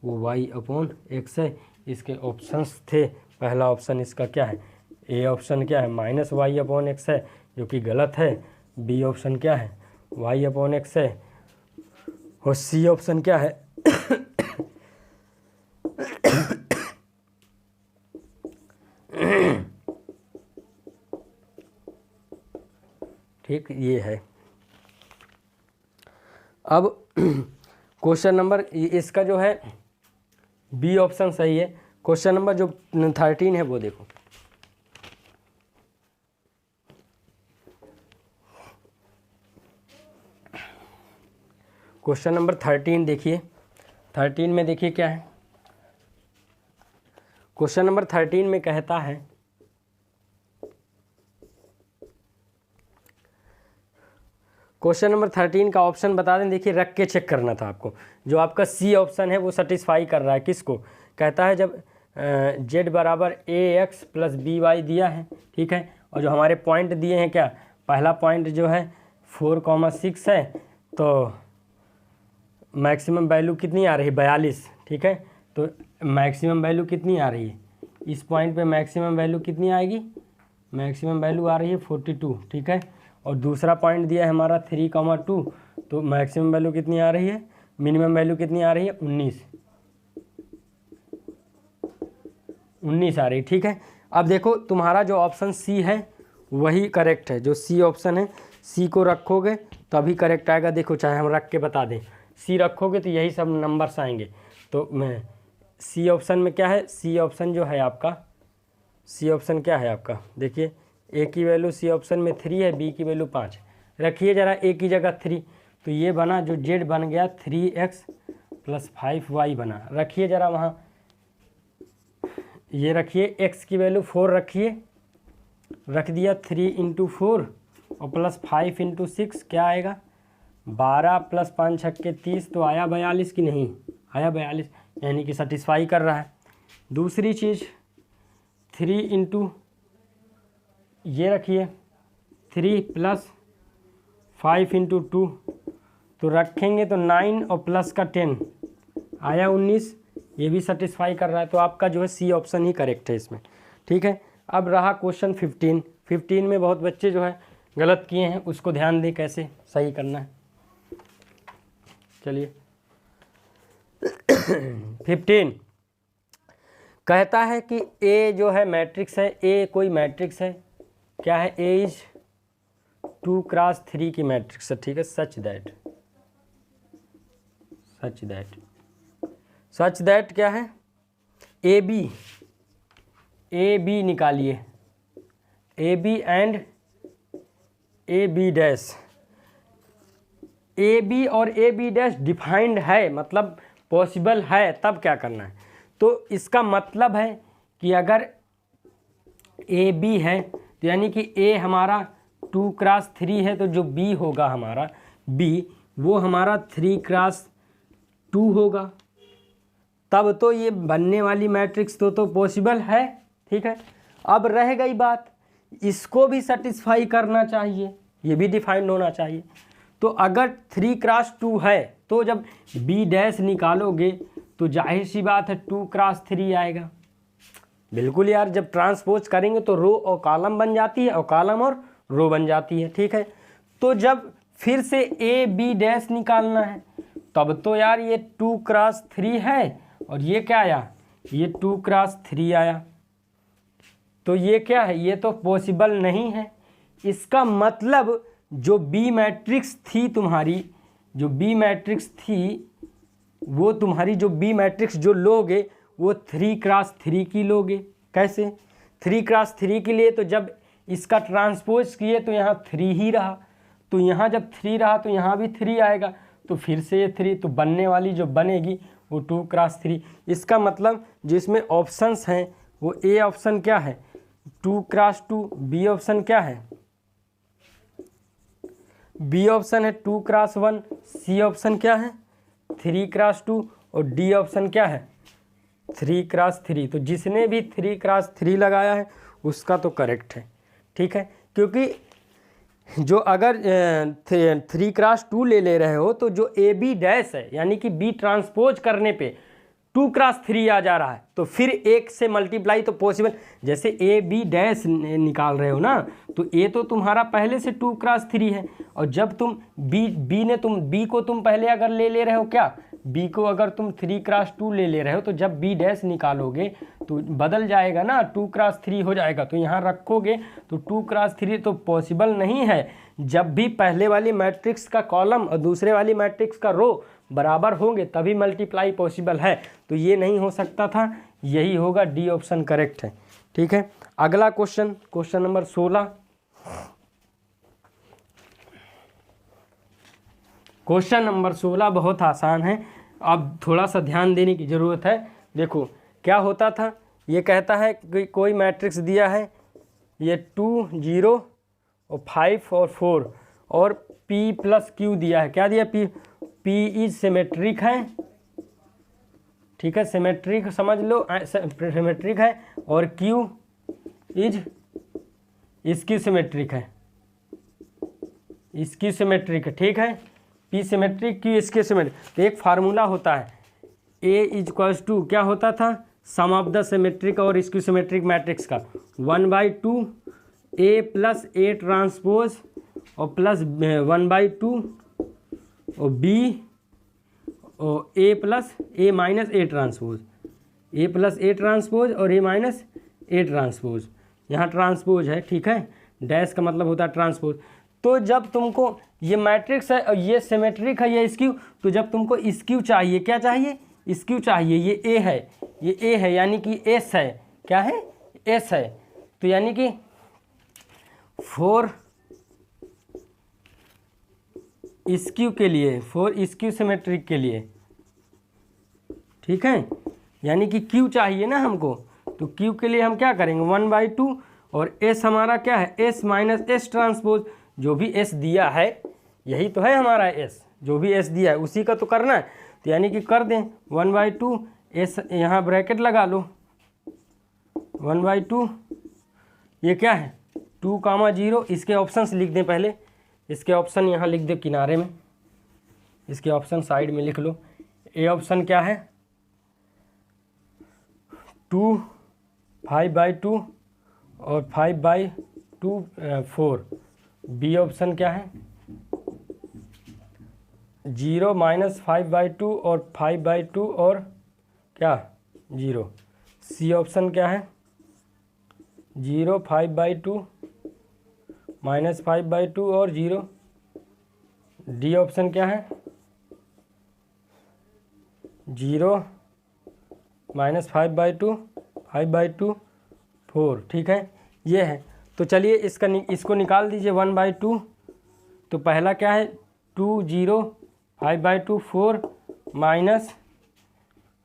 वो वाई अपॉन एक्स है। इसके ऑप्शंस थे, पहला ऑप्शन इसका क्या है, ए ऑप्शन क्या है माइनस वाई अपॉन एक्स है जो कि गलत है, बी ऑप्शन क्या है वाई अपॉन एक्स है, और सी ऑप्शन क्या है ठीक ये है। अब क्वेश्चन नंबर इसका जो है बी ऑप्शन सही है। क्वेश्चन नंबर जो 13 है वो देखो, क्वेश्चन नंबर 13 देखिए, 13 में देखिए क्या है। क्वेश्चन नंबर 13 में कहता है क्वेश्चन नंबर 13 का ऑप्शन बता दें, देखिए रख के चेक करना था आपको। जो आपका सी ऑप्शन है वो सेटिस्फाई कर रहा है किसको, कहता है जब z बराबर ए एक्स प्लस बी वाई दिया है, ठीक है, और जो हमारे पॉइंट दिए हैं क्या, पहला पॉइंट जो है 4,6 है, तो मैक्सिमम वैल्यू कितनी आ रही है 42, ठीक है, तो मैक्सिमम वैल्यू कितनी आ रही है इस पॉइंट पे, मैक्सिमम वैल्यू कितनी आएगी, मैक्सिमम वैल्यू आ रही है 42, ठीक है, और दूसरा पॉइंट दिया है हमारा 3,2, तो मैक्सिमम वैल्यू कितनी आ रही है, मिनिमम वैल्यू कितनी आ रही है 19 आ रही, ठीक है। अब देखो तुम्हारा जो ऑप्शन सी है वही करेक्ट है, जो सी ऑप्शन है सी को रखोगे तभी करेक्ट आएगा। देखो चाहे हम रख के बता दें, सी रखोगे तो यही सब नंबर्स आएंगे। तो मैं सी ऑप्शन में क्या है, सी ऑप्शन जो है आपका, सी ऑप्शन क्या है आपका, देखिए ए की वैल्यू सी ऑप्शन में 3 है, बी की वैल्यू 5 रखिए जरा ए की जगह 3, तो ये बना जो जेड बन गया 3x प्लस 5y बना, रखिए जरा वहाँ, ये रखिए x की वैल्यू 4 रखिए, रख दिया 3 × 4 और प्लस 5 × 6 क्या आएगा 12 प्लस 5 छक्के 30, तो आया 42 की नहीं आया 42, यानी कि सेटिस्फाई कर रहा है। दूसरी चीज़ 3 × ये रखिए 3 प्लस 5 × 2, तो रखेंगे तो 9 और प्लस का 10 आया 19, ये भी सेटिस्फाई कर रहा है। तो आपका जो है सी ऑप्शन ही करेक्ट है इसमें, ठीक है। अब रहा क्वेश्चन 15 में बहुत बच्चे जो है गलत किए हैं, उसको ध्यान दें कैसे सही करना है। चलिए 15 कहता है कि ए जो है मैट्रिक्स है, ए कोई मैट्रिक्स है, क्या है, ए इज 2x3 की मैट्रिक्स है, ठीक है, सच दैट क्या है, ए बी निकालिए, A B and A B dash, A B और ए बी डैश डिफाइंड है, मतलब पॉसिबल है, तब क्या करना है। तो इसका मतलब है कि अगर ए बी है तो यानी कि ए हमारा 2x3 है, तो जो बी होगा हमारा बी वो हमारा 3x2 होगा, तब तो ये बनने वाली मैट्रिक्स तो पॉसिबल है, ठीक है। अब रह गई बात, इसको भी सेटिस्फाई करना चाहिए, ये भी डिफाइंड होना चाहिए। तो अगर 3x2 है तो जब बी डैश निकालोगे तो जाहिर सी बात है 2x3 आएगा, बिल्कुल यार, जब ट्रांसपोज करेंगे तो रो और कॉलम बन जाती है और कॉलम और रो बन जाती है, ठीक है। तो जब फिर से ए बी डैश निकालना है तब तो यार ये 2x3 है और ये क्या आया, ये 2x3 आया, तो ये क्या है, ये तो पॉसिबल नहीं है। इसका मतलब जो बी मैट्रिक्स थी तुम्हारी, जो बी मैट्रिक्स थी वो तुम्हारी जो बी मैट्रिक्स जो लोगे वो 3x3 की लोगे। कैसे 3x3 के लिए, तो जब इसका ट्रांसपोज किए तो यहाँ 3 ही रहा, तो यहाँ जब 3 रहा तो यहाँ भी 3 आएगा, तो फिर से ये 3, तो बनने वाली जो बनेगी वो 2x3। इसका मतलब जिसमें ऑप्शंस हैं वो ए ऑप्शन क्या है 2x2, बी ऑप्शन क्या है, बी ऑप्शन है 2x1, सी ऑप्शन क्या है 3x2 और डी ऑप्शन क्या है 3x3। तो जिसने भी 3x3 लगाया है उसका तो करेक्ट है, ठीक है, क्योंकि जो अगर 3x2 ले रहे हो तो जो ए बी डैश है यानी कि बी ट्रांसपोज करने पे 2x3 आ जा रहा है, तो फिर एक से मल्टीप्लाई तो पॉसिबल, जैसे ए बी डैश निकाल रहे हो ना, तो ए तो तुम्हारा पहले से 2x3 है, और जब तुम बी को तुम पहले अगर ले रहे हो, क्या बी को अगर तुम 3x2 ले रहे हो, तो जब बी डैश निकालोगे तो बदल जाएगा ना, 2x3 हो जाएगा, तो यहाँ रखोगे तो 2x3 तो पॉसिबल नहीं है। जब भी पहले वाली मैट्रिक्स का कॉलम और दूसरे वाली मैट्रिक्स का रो बराबर होंगे तभी मल्टीप्लाई पॉसिबल है, तो ये नहीं हो सकता था, यही होगा, डी ऑप्शन करेक्ट है। ठीक है, अगला क्वेश्चन नंबर 16। क्वेश्चन नंबर 16 बहुत आसान है, अब थोड़ा सा ध्यान देने की ज़रूरत है। देखो क्या होता था, ये कहता है कि कोई मैट्रिक्स दिया है, ये 2 0 और 5 और 4 और P प्लस Q दिया है। क्या दिया? P इज सिमेट्रिक है, ठीक है, सिमेट्रिक समझ लो, सिमेट्रिक है, और Q इज इसकी सिमेट्रिक है, इसकी सिमेट्रिक है, ठीक है, P सिमेट्रिक, Q इसके सिमेट्रिक। तो एक फार्मूला होता है, A इक्वल्स टू क्या होता था, सम ऑफ द सिमेट्रिक और इसकी सिमेट्रिक मैट्रिक्स का 1/2 A प्लस A ट्रांसपोज और प्लस 1/2 और B और A plus A minus A transpose, A plus A transpose और A माइनस A ट्रांसपोज, यहाँ ट्रांसपोज है, ठीक है, डैश का मतलब होता है ट्रांसपोज। तो जब तुमको ये मैट्रिक्स है और ये सिमेट्रिक है, ये स्क्यू, तो जब तुमको स्क्यू चाहिए, क्या चाहिए, स्क्यू चाहिए, ये A है, ये A है, यानी कि S है, क्या है, S है, तो यानी कि 4 स्क्यू के लिए, 4 स्क्यू सिमेट्रिक के लिए, ठीक है, यानी कि Q चाहिए ना हमको, तो Q के लिए हम क्या करेंगे, 1/2 और S हमारा क्या है, S माइनस S ट्रांसपोज, जो भी S दिया है, यही तो है हमारा S, जो भी S दिया है उसी का तो करना है, तो यानी कि कर दें 1/2 S, यहाँ ब्रैकेट लगा लो, 1/2, ये क्या है 2, 0, इसके ऑप्शंस लिख दें पहले, इसके ऑप्शन यहाँ लिख दो किनारे में, इसके ऑप्शन साइड में लिख लो। ए ऑप्शन क्या है 2, 5/2 और 5/2 4। बी ऑप्शन क्या है 0 माइनस 5/2 और 5/2 और क्या 0। सी ऑप्शन क्या है 0, 5/2 माइनस 5/2 और 0। डी ऑप्शन क्या है 0 माइनस 5/2 5/2 4, ठीक है, ये है। तो चलिए इसको निकाल दीजिए 1/2, तो पहला क्या है 2 0 5/2 4 माइनस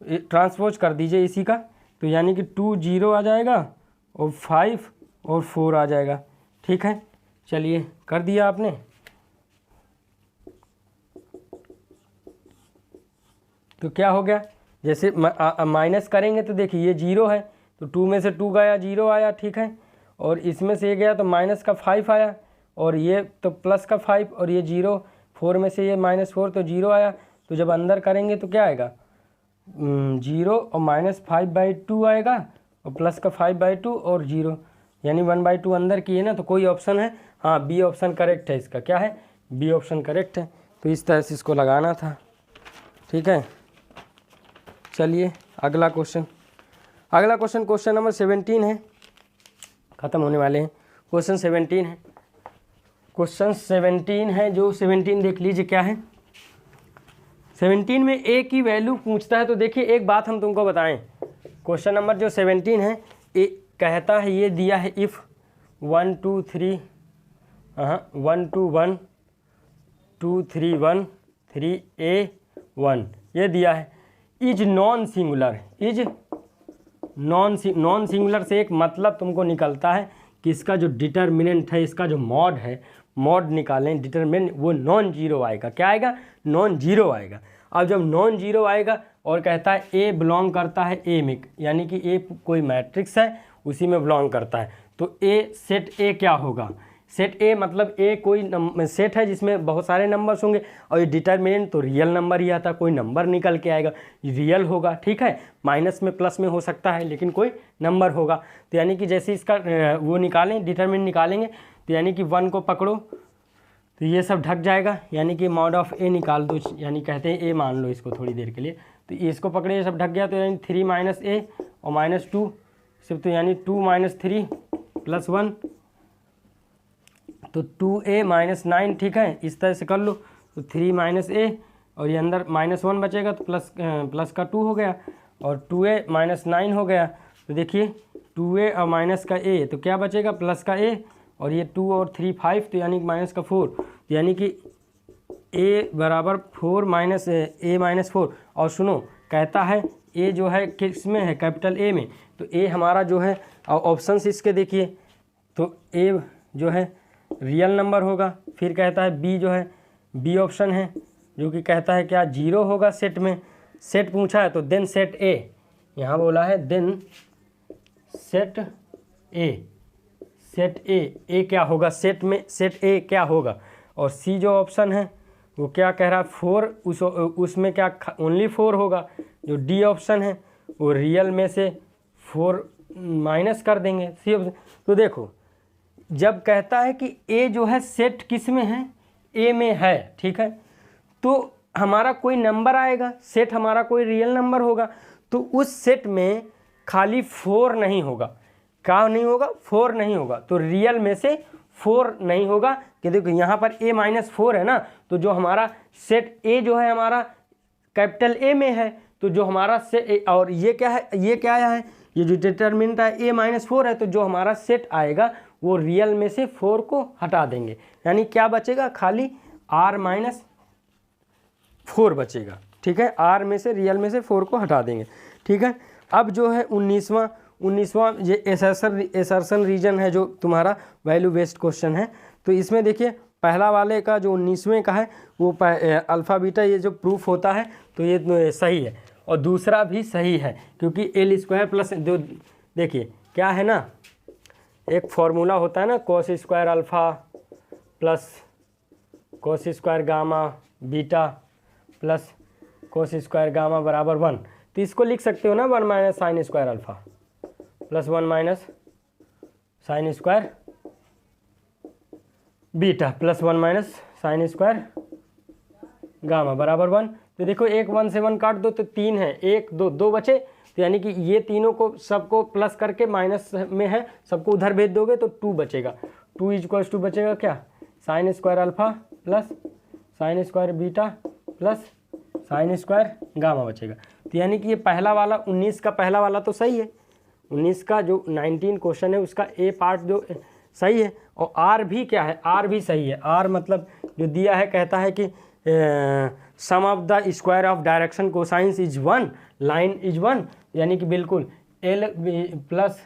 ट्रांसपोज कर दीजिए इसी का, तो यानी कि 2 0 आ जाएगा और 5 और 4 आ जाएगा, ठीक है। चलिए कर दिया आपने, तो क्या हो गया, जैसे माइनस करेंगे तो देखिए ये 0 है, तो 2 में से 2 गया 0 आया, ठीक है, और इसमें से ये गया तो माइनस का 5 आया, और ये तो प्लस का 5 और ये 0, 4 में से ये -4 तो 0 आया, तो जब अंदर करेंगे तो क्या आएगा 0 और माइनस 5/2 आएगा और प्लस का 5/2 और 0, यानी 1/2 अंदर किए ना, तो कोई ऑप्शन है, हाँ बी ऑप्शन करेक्ट है, इसका क्या है बी ऑप्शन करेक्ट है। तो इस तरह से इसको लगाना था, ठीक है। चलिए अगला क्वेश्चन क्वेश्चन नंबर 17 है, ख़त्म होने वाले हैं। क्वेश्चन 17 है, क्वेश्चन 17 है, जो 17 देख लीजिए क्या है। 17 में ए की वैल्यू पूछता है, तो देखिए एक बात हम तुमको बताएं, क्वेश्चन नंबर जो 17 है, ए कहता है ये दिया है इफ़ 1 2 3 1 2 1 2 3 1 3 A 1 ये दिया है, is non singular, is non singular से एक मतलब तुमको निकलता है कि इसका जो डिटर्मिनेंट है, इसका जो मॉड है, मॉड निकालें, डिटर्मिनेंट वो नॉन जीरो आएगा, क्या आएगा नॉन जीरो आएगा। अब जब नॉन जीरो आएगा और कहता है ए बिलोंग करता है ए में, यानी कि ए कोई मैट्रिक्स है उसी में बिलोंग करता है, तो ए सेट ए क्या होगा, सेट ए मतलब ए कोई सेट है जिसमें बहुत सारे नंबर्स होंगे, और ये डिटर्मिनेंट तो रियल नंबर ही आता, कोई नंबर निकल के आएगा, रियल होगा, ठीक है, माइनस में प्लस में हो सकता है लेकिन कोई नंबर होगा। तो यानी कि जैसे इसका वो निकालें, डिटर्मिनेंट निकालेंगे, तो यानी कि 1 को पकड़ो तो ये सब ढक जाएगा, यानी कि मॉड ऑफ ए निकाल दो, यानी कहते हैं ए मान लो इसको थोड़ी देर के लिए, तो इसको पकड़े ये सब ढक गया, तो यानी 3 माइनस ए और माइनस 2 सिर्फ, तो यानी 2 माइनस 3 प्लस 1, तो 2a माइनस 9, ठीक है, इस तरह से कर लो। तो 3 माइनस ए और ये अंदर माइनस 1 बचेगा, तो प्लस का 2 हो गया, और 2a माइनस 9 हो गया। तो देखिए 2a और माइनस का a, तो क्या बचेगा, प्लस का a, और ये 2 और 3 5, तो यानी माइनस का 4, तो यानी कि a बराबर 4 माइनस a माइनस 4। और सुनो, कहता है a जो है किस में है, कैपिटल A में, तो a हमारा जो है ऑप्शंस इसके देखिए, तो a जो है रियल नंबर होगा। फिर कहता है बी जो है, बी ऑप्शन है जो कि कहता है क्या, 0 होगा सेट में, सेट पूछा है तो देन सेट ए, यहाँ बोला है then set A, set A क्या होगा सेट में, सेट ए क्या होगा। और सी जो ऑप्शन है वो क्या कह रहा है, 4, उसमें क्या ओनली 4 होगा। जो डी ऑप्शन है वो रियल में से 4 माइनस कर देंगे, सी ऑप्शन। तो देखो जब कहता है कि ए जो है सेट किस में है, ए में है, ठीक है, तो हमारा कोई नंबर आएगा, सेट हमारा कोई रियल नंबर होगा, तो उस सेट में खाली 4 नहीं होगा, क्या नहीं होगा, 4 नहीं होगा, तो रियल में से 4 नहीं होगा। कि देखो यहाँ पर a माइनस 4 है ना, तो जो हमारा सेट a जो है हमारा कैपिटल A में है, तो जो हमारा से, और ये क्या है, ये क्या है, ये जो डिटर्मिनेंट है a माइनस 4 है, तो जो हमारा सेट आएगा वो रियल में से 4 को हटा देंगे, यानी क्या बचेगा, खाली r माइनस 4 बचेगा, ठीक है, r में से रियल में से 4 को हटा देंगे, ठीक है। अब जो है 19वां ये एसर्शन रीजन है जो तुम्हारा वैल्यू बेस्ड क्वेश्चन है। तो इसमें देखिए पहला वाले का जो 19वें का है वो अल्फ़ा बीटा ये जो प्रूफ होता है तो ये सही है, और दूसरा भी सही है, क्योंकि एल स्क्वायर प्लस जो देखिए क्या है ना, एक फॉर्मूला होता है ना, cos square alpha plus cos square gamma beta plus cos square gamma बराबर 1। तो इसको लिख सकते हो ना 1 minus sine square alpha plus 1 minus sine square beta plus 1 minus sine square gamma बराबर 1। तो देखो एक 1 से 1 काट दो तो 3 है, 1 2 2 बचे, तो यानी कि ये तीनों को सबको प्लस करके माइनस में है, सबको उधर भेज दोगे तो 2 बचेगा, 2 इक्वल्स 2 बचेगा क्या, sine square alpha plus sine square beta plus sine square gamma बचेगा। तो यानी कि ये पहला वाला 19 का पहला वाला तो सही है, 19 का जो 19 क्वेश्चन है उसका ए पार्ट जो सही है, और आर भी क्या है, आर भी सही है। आर मतलब जो दिया है कहता है कि sum of the square of direction cosines is 1, line is 1, यानी कि बिल्कुल l plus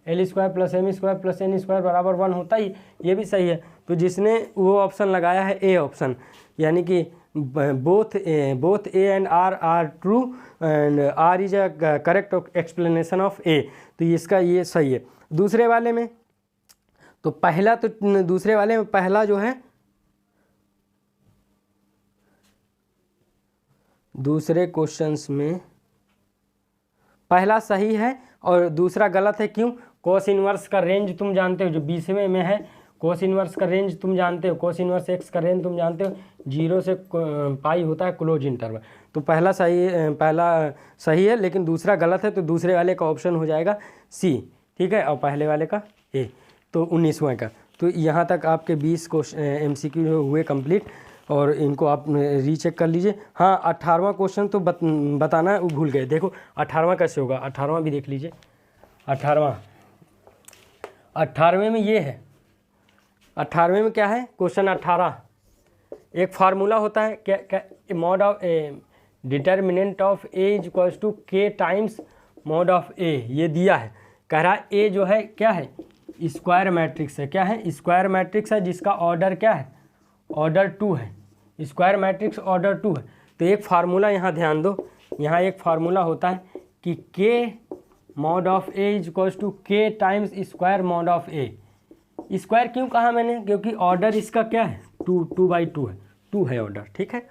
l square plus m square plus n square बराबर 1 होता ही, ये भी सही है। तो जिसने वो ऑप्शन लगाया है ए ऑप्शन, यानी कि both A and R are true and R is a correct explanation of A, तो इसका ये सही है। दूसरे वाले में तो पहला, तो दूसरे वाले में पहला जो है, दूसरे क्वेश्चंस में पहला सही है और दूसरा गलत है। क्यों, कोस इनवर्स का रेंज तुम जानते हो, जो 20वें में है कोस इनवर्स का रेंज तुम जानते हो, कोस इनवर्स एक्स का रेंज तुम जानते हो, 0 से पाई होता है क्लोज इंटरवल। तो पहला सही है लेकिन दूसरा गलत है, तो दूसरे वाले का ऑप्शन हो जाएगा सी, ठीक है, और पहले वाले का ए। तो 19वां का, तो यहाँ तक आपके 20 क्वेश्चन MCQ हुए कंप्लीट, और इनको आप रीचेक कर लीजिए। हाँ 18वां क्वेश्चन तो बताना वो भूल गए, देखो 18वां कैसे होगा, 18वां भी देख लीजिए। 18वें में ये है, 18वें में क्या है, क्वेश्चन 18 एक फार्मूला होता है क्या, mod of determinant of A is equals to के टाइम्स मॉड ऑफ ए, ये दिया है। कह रहा है ए जो है क्या है, स्क्वायर मैट्रिक्स है, क्या है, स्क्वायर मैट्रिक्स है जिसका ऑर्डर क्या है, ऑर्डर 2 है, स्क्वायर मैट्रिक्स ऑर्डर 2 है। तो एक फार्मूला यहाँ ध्यान दो, यहाँ एक फार्मूला होता है कि k mod of A is equals to के times square mod of a, square क्यों कहा मैंने, क्योंकि ऑर्डर इसका क्या है 2/2 है, 2 है ऑर्डर, ठीक है।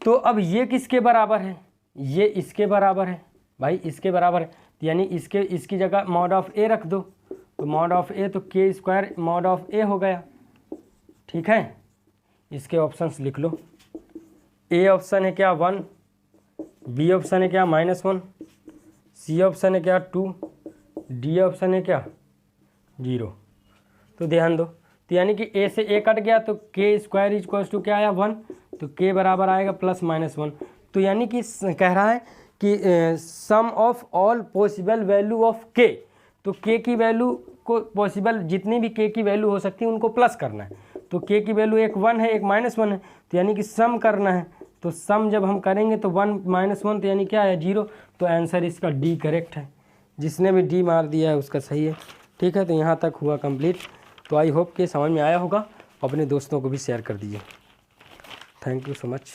तो अब ये किसके बराबर है, ये इसके बराबर है भाई, इसके बराबर है, यानी इसकी जगह मॉड ऑफ ए रख दो, तो मॉड ऑफ ए तो के स्क्वायर मॉड ऑफ ए हो गया, ठीक है। इसके ऑप्शंस लिख लो, ए ऑप्शन है क्या 1, बी ऑप्शन है क्या -1, सी ऑप्शन है क्या 2, डी ऑप्शन है क्या 0। तो ध्यान दो, तो यानी कि ए से ए कट गया तो के स्क्वायर इक्वल्स टू क्या आया 1, तो के बराबर आएगा +-1। तो यानी कि कह रहा है कि sum of all possible value of k, तो के की वैल्यू को पॉसिबल जितनी भी के की वैल्यू हो सकती है उनको प्लस करना है। तो के की वैल्यू एक 1 है एक -1 है, तो यानी कि सम करना है, तो सम जब हम करेंगे तो 1 - 1 तो यानी क्या है 0। तो आंसर इसका डी करेक्ट है, जिसने भी डी मार दिया है उसका सही है, ठीक है। तो यहाँ तक हुआ कंप्लीट। तो आई होप कि समझ में आया होगा, अपने दोस्तों को भी शेयर कर दीजिए। Thank you so much.